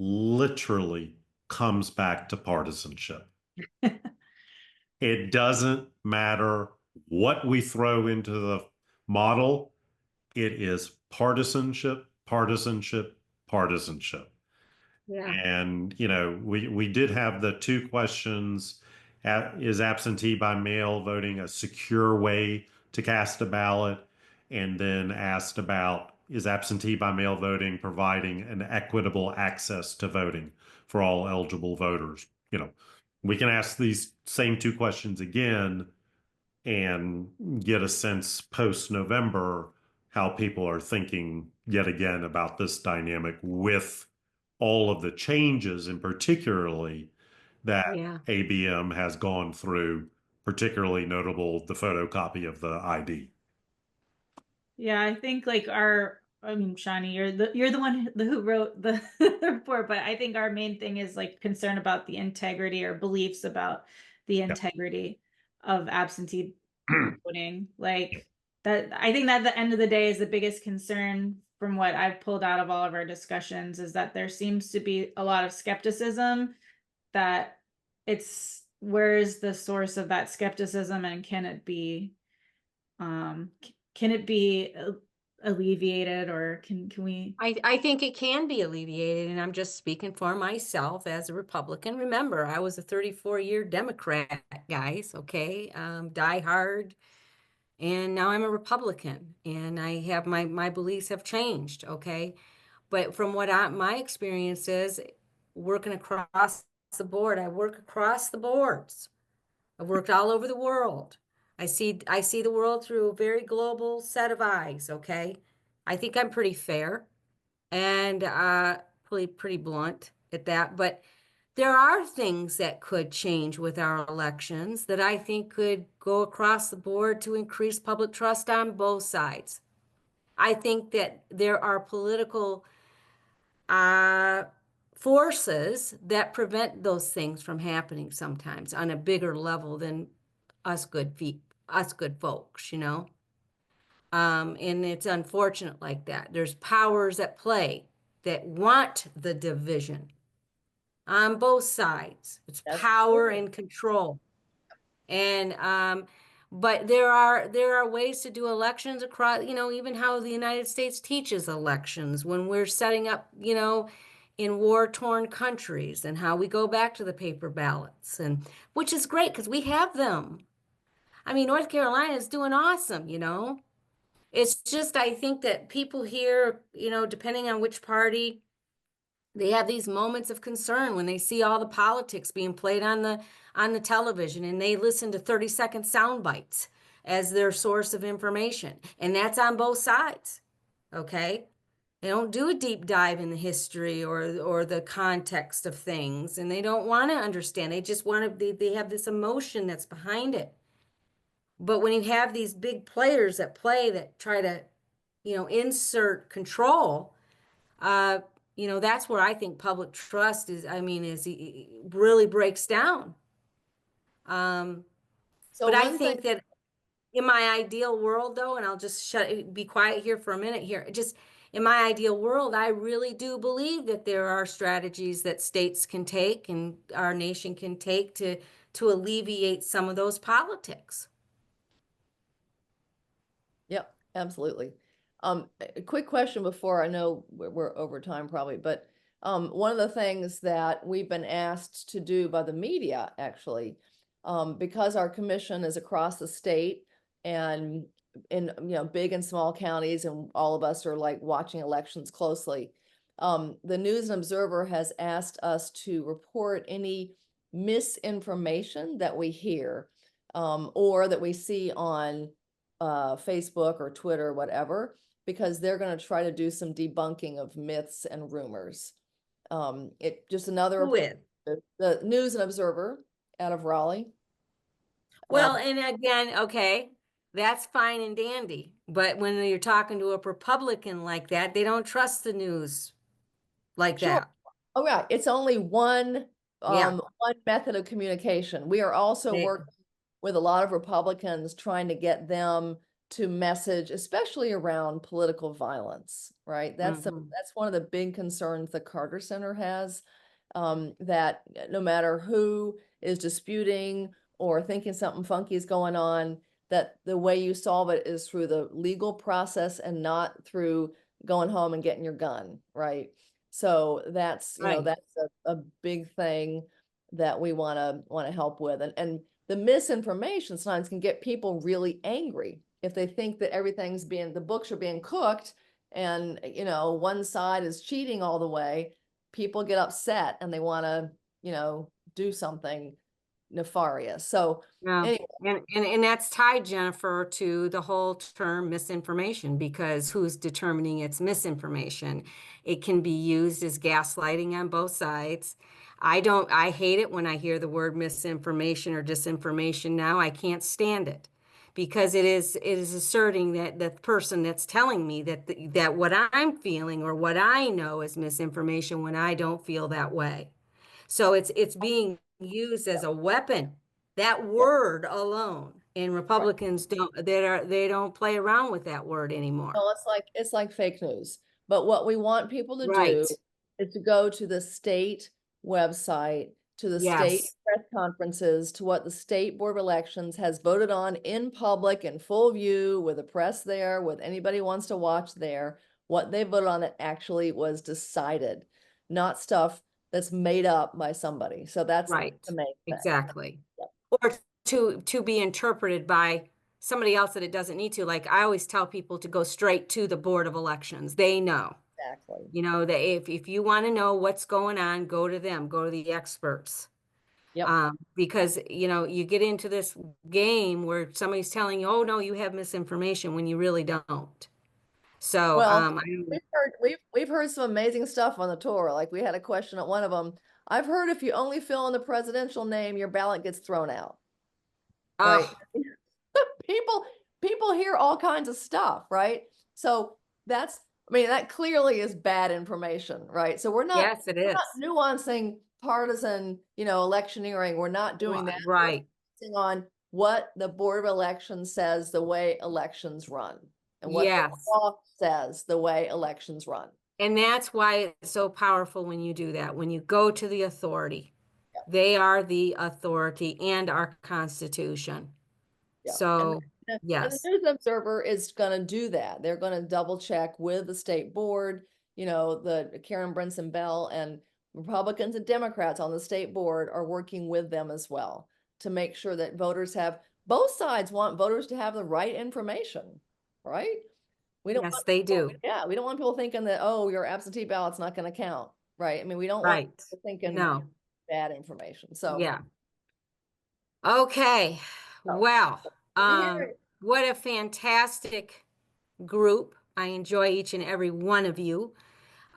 literally comes back to partisanship. It doesn't matter what we throw into the model. It is partisanship, partisanship, partisanship. Yeah. And, you know, we did have the two questions. Is absentee by mail voting a secure way to cast a ballot? And then asked about, is absentee by mail voting providing an equitable access to voting for all eligible voters? You know, we can ask these same two questions again and get a sense post November how people are thinking yet again about this dynamic with all of the changes, and particularly that Yeah. ABM has gone through, particularly notable the photocopy of the ID. Yeah, I think like I mean, Shawnee, you're the one who wrote the report, but I think our main thing is like concern about the integrity or beliefs about the integrity of absentee voting. Like that, I think that at the end of the day is the biggest concern from what I've pulled out of all of our discussions is that there seems to be a lot of skepticism that where is the source of that skepticism and can it be alleviated or can we? I think it can be alleviated, and I'm just speaking for myself as a Republican. Remember, I was a 34-year Democrat, guys, okay? Die hard, and now I'm a Republican, and I have my beliefs have changed, okay? But from what my experience is, working across the board, I work across the boards. I've worked all over the world. I see the world through a very global set of eyes, okay? I think I'm pretty fair and pretty blunt at that. But there are things that could change with our elections that I think could go across the board to increase public trust on both sides. I think that there are political uh, forces that prevent those things from happening sometimes on a bigger level than us good folks, you know. And it's unfortunate like that. There's powers at play that want the division on both sides. It's That's power true. and control. And but there are ways to do elections across, you know, even how the United States teaches elections when we're setting up, you know, in war-torn countries and how we go back to the paper ballots and which is great because we have them. I mean, North Carolina is doing awesome, you know. It's just I think that people here, you know, depending on which party, they have these moments of concern when they see all the politics being played on the television and they listen to 30-second sound bites as their source of information. And that's on both sides. Okay? They don't do a deep dive in the history or the context of things and they don't want to understand. They just want to they have this emotion that's behind it. But when you have these big players that play that try to, you know, insert control, uh, you know, that's where I think public trust is, I mean, really breaks down. Um, So but I one thing, think that in my ideal world, though, and I'll just be quiet here for a minute here, just in my ideal world, I really do believe that there are strategies that states can take and our nation can take to alleviate some of those politics. yep, absolutely. A quick question before I know we're over time probably, but one of the things that we've been asked to do by the media actually, because our commission is across the state and in big and small counties, and all of us are like watching elections closely. The News and Observer has asked us to report any misinformation that we hear or that we see on Facebook or Twitter or whatever, because they're going to try to do some debunking of myths and rumors. It just another With the News and Observer out of Raleigh. well, and again, okay, that's fine and dandy. But when you're talking to a Republican like that, they don't trust the news like Sure. that. Oh, right. It's only one Yeah. one method of communication. We are also They- working with a lot of Republicans trying to get them to message, especially around political violence, right? That's Mhm. that's one of the big concerns the Carter Center has, that no matter who is disputing or thinking something funky is going on, that the way you solve it is through the legal process and not through going home and getting your gun, right? So that's, Right. that's a big thing that we want to help with. And the misinformation sometimes can get people really angry if they think that the books are being cooked and, one side is cheating all the way. People get upset and they want to, do something nefarious. So Yeah. anyway, And that's tied, Jennifer, to the whole term misinformation, because who's determining it's misinformation? It can be used as gaslighting on both sides. I hate it when I hear the word misinformation or disinformation now. I can't stand it because it is asserting that the person that's telling me that what I'm feeling or what I know is misinformation when I don't feel that way. So it's being used as a weapon. That yeah, word alone. And right. Republicans they don't play around with that word anymore. No, it's like fake news. But what we want people to do Right. is to go to the state website, to the state Yes. press conferences, to what the state board of elections has voted on in public in full view with the press there, with anybody who wants to watch there, what they voted on that actually was decided, not stuff that's made up by somebody. So that's Right. the main thing. Exactly. Yep. Or to be interpreted by somebody else that it doesn't need to. Like I always tell people to go straight to the Board of Elections. They know. Exactly. You know, that if you want to know what's going on, go to them, go to the experts. Yep. Because you get into this game where somebody's telling you, oh no, you have misinformation when you really don't. So Well, we've heard some amazing stuff on the tour. Like we had a question at one of them. I've heard if you only fill in the presidential name, your ballot gets thrown out. Right? oh People people hear all kinds of stuff, right? So that clearly is bad information, right? So we're not yes, it we're is. not nuancing partisan, electioneering. We're not doing that. We're Right. focusing on what the Board of Elections says the way elections run and what the Yes. law says the way elections run. And that's why it's so powerful when you do that, when you go to the authority. Yeah. They are the authority and our Constitution. Yeah. So, And the yes. News Observer is going to do that. They're going to double check with the state board, the Karen Brinson Bell and Republicans and Democrats on the state board are working with them as well to make sure that both sides want voters to have the right information, right? We don't Yes, want they people, do. yeah, we don't want people thinking that, oh, your absentee ballot's not going to count, right? I mean, we don't want Right. people thinking No. bad information. So, Yeah. Okay. so Well, good to hear it. what a fantastic group. I enjoy each and every one of you.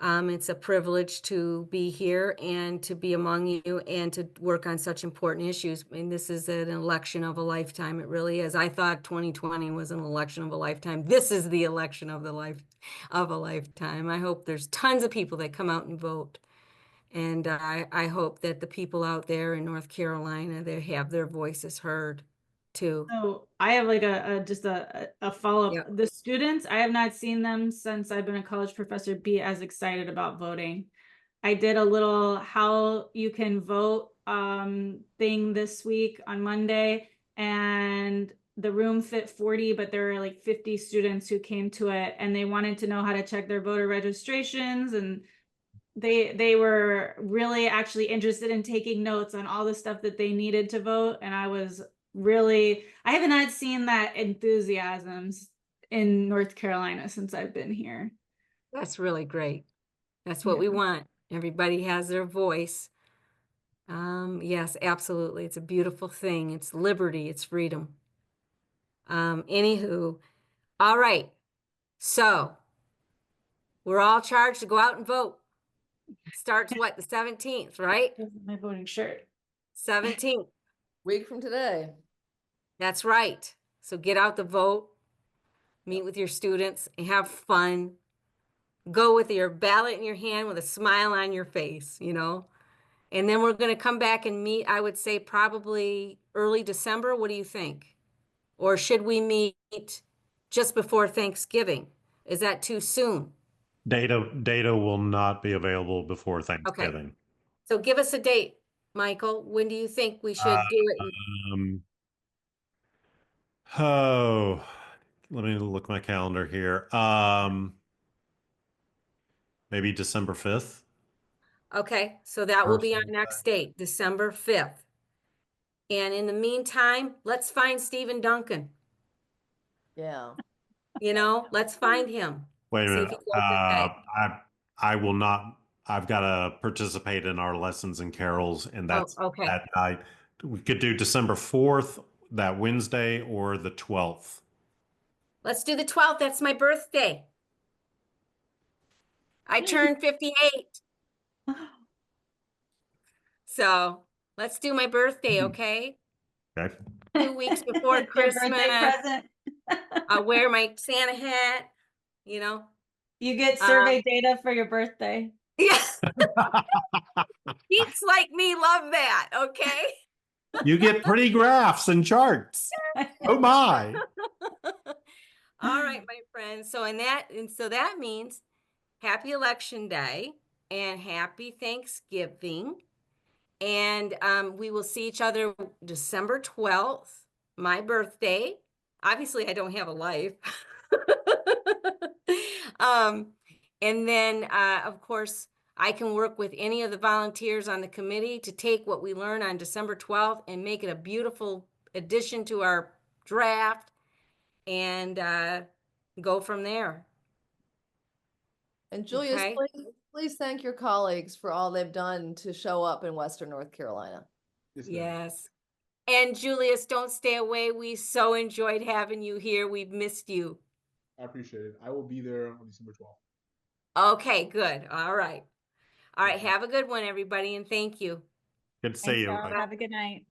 It's a privilege to be here and to be among you and to work on such important issues. I mean, this is an election of a lifetime. It really is. I thought 2020 was an election of a lifetime. This is the election of a lifetime. I hope there's tons of people that come out and vote. And I hope that the people out there in North Carolina, they have their voices heard too. So I have like just a follow-up. Yep. The students, I have not seen them since I've been a college professor be as excited about voting. I did a little how you can vote thing this week on Monday, and the room fit 40, but there were like 50 students who came to it and they wanted to know how to check their voter registrations, and they were really actually interested in taking notes on all the stuff that they needed to vote. And I haven't had seen that enthusiasm in North Carolina since I've been here. That's really great. That's what Yeah. we want. Everybody has their voice. Yes, absolutely. It's a beautiful thing. It's liberty, it's freedom. Anywho, all right. So we're all charged to go out and vote. Starts what, the 17th, right? This is my voting shirt. 17th. Week from today. That's right. So get out the vote, meet with your students, and have fun. Go with your ballot in your hand with a smile on your face, And then we're going to come back and meet, I would say probably early December. What do you think? Or should we meet just before Thanksgiving. Is that too soon? Data will not be available before Thanksgiving. So give us a date, Michael. When do you think we should do it? Um, oh, let me look my calendar here. Maybe December 5th. Okay, so that will be our First. next date, December 5th. And in the meantime, let's find Stephen Duncan. Yeah. Let's find him. Wait a See if minute. he's okay. I will not. I've got to participate in our lessons and carols, and Oh, that's okay. that night. We could do December 4th, that Wednesday, or the 12th. Let's do the 12th. That's my birthday. I turned 58. So let's do my birthday, okay? Okay. 2 weeks before Your birthday Christmas. present. I'll wear my Santa hat, you know. You get survey data for your birthday. Yes. Geeks like me love that, okay? You get pretty graphs and charts. Oh my. All right, my friends. So that means happy election day and happy Thanksgiving. And we will see each other December 12th, my birthday. Obviously, I don't have a life. um, and then, of course, I can work with any of the volunteers on the committee to take what we learn on December 12th and make it a beautiful addition to our draft and go from there. And Julius, Okay. please thank your colleagues for all they've done to show up in Western North Carolina. Yes, ma'am. Yes. And Julius, don't stay away. We so enjoyed having you here. We've missed you. I appreciate it. I will be there on December 12th. Okay, good. All right. All right. Thank you. Have a good one, everybody, and thank you. Good to see Thanks, you. y'all. Have a good night.